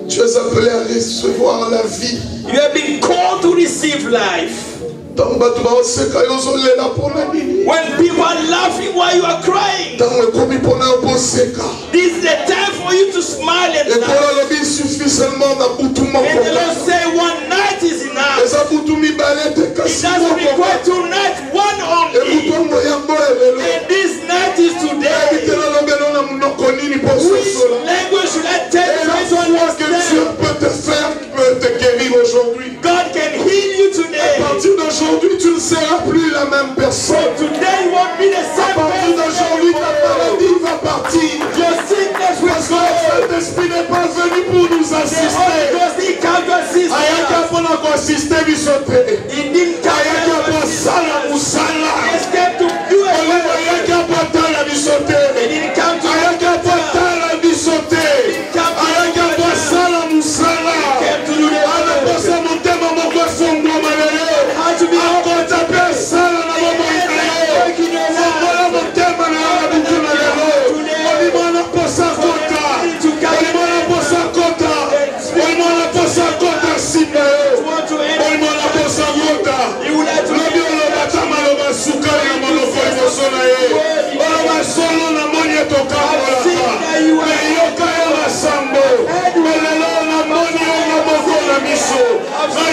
S2: Tu es appelé à recevoir la vie.
S1: You have been called to receive life.
S2: Tango bato baoseka yo ozolela mpona nini?
S1: When people are laughing while you are crying,
S2: Tango ekomi mpona yo poseka.
S1: this is the time for you to smile and
S2: Ekola
S1: laugh.
S2: lobi suffit seulement na butu
S1: And the
S2: moko.
S1: Lord say one night is enough.
S2: Eza butu mibale te
S1: It
S2: kasi
S1: doesn't
S2: moko.
S1: require tonight, one only.
S2: Ebutongo yango elelo.
S1: And this night is today.
S2: Ebitela lobelo na munoko nini po
S1: Which
S2: sosola.
S1: language should I
S2: Et
S1: tell you
S2: la
S1: to
S2: foi que Dieu
S1: understand?
S2: peut te faire, peut te guérir aujourd'hui.
S1: God can heal you
S2: À
S1: today.
S2: partir d'aujourd'hui, tu ne seras plus la même personne.
S1: Today won't be the
S2: À
S1: same
S2: partir d'aujourd'hui, ta
S1: person.
S2: maladie va partir.
S1: Your sickness will
S2: Parce que
S1: go.
S2: le Saint-Esprit n'est pas venu pour nous
S1: The Holy
S2: assister.
S1: Ghost, he come to assist
S2: Ayaka
S1: us.
S2: mpona koassiste biso te.
S1: He didn't come
S2: Ayaka
S1: to
S2: posala
S1: assist us.
S2: mosala.
S1: He escaped to do a
S2: Oyo
S1: work.
S2: ayaka potala biso te.
S1: He didn't come to
S2: Ayaka potala biso te. Ayaka na ye. Ola masolo na moni tokambola. Yoka ya masambo. Lelo na moni na moko na miso.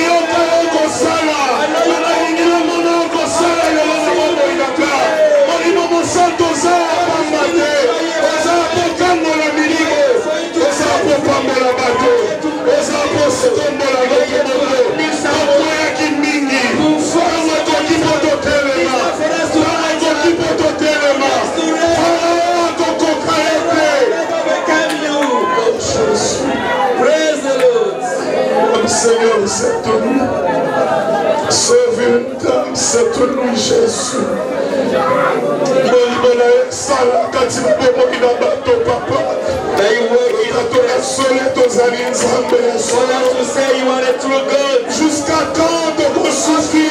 S2: Yoka ya kosala. Na ingila mono kosala yo na moko inaka. Molimo mosanto za pambate. Oza pokambola milimo. Oza popambola bato. Oza pokombola lokomoto. Akoya kimingi. Fama koki poto telema. Fama koki poto telema. Fama koko kaete.
S1: Praise the Lord.
S2: Seigneur, c'est nous. C'est véritable, c'est nous, Jésus. Jusqu'à quand de vous souffrir?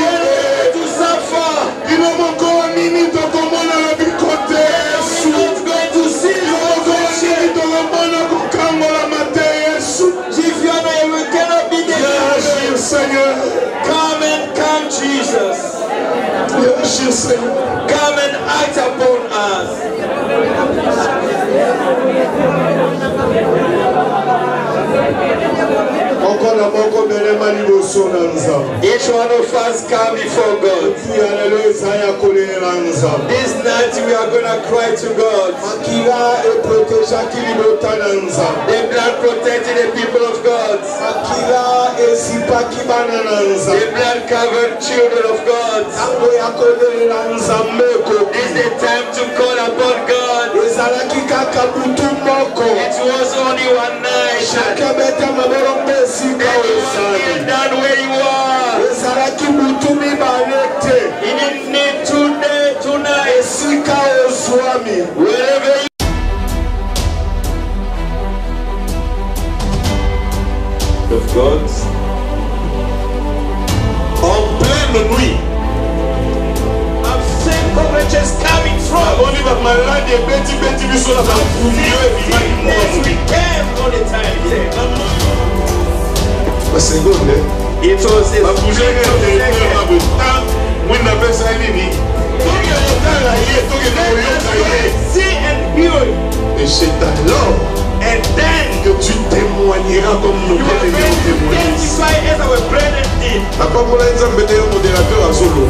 S2: Il a encore une minute de comment on a vu côté. Il a encore une minute de comment on a maté. Seigneur.
S1: Come and come, Jesus.
S2: Seigneur.
S1: Come and act upon us. Each one of us come before God. This night we are going to cry to God. The blood protected the people of God. The blood covered children of God. This is the time to call upon God. It was only one night. Done where you are. You didn't need today, tonight. Wherever you of God.
S2: En pleine nuit.
S1: I've seen cockroaches coming from.
S2: Only but my land is Betty Bisola.
S1: We came all the time here.
S2: La seconde.
S1: It was a see and hear.
S2: Et c'est alors
S1: And then
S2: que tu témoigneras comme nous
S1: you are going to testify as our brethren did.
S2: Papa, pour l'instant, modérateur à solo.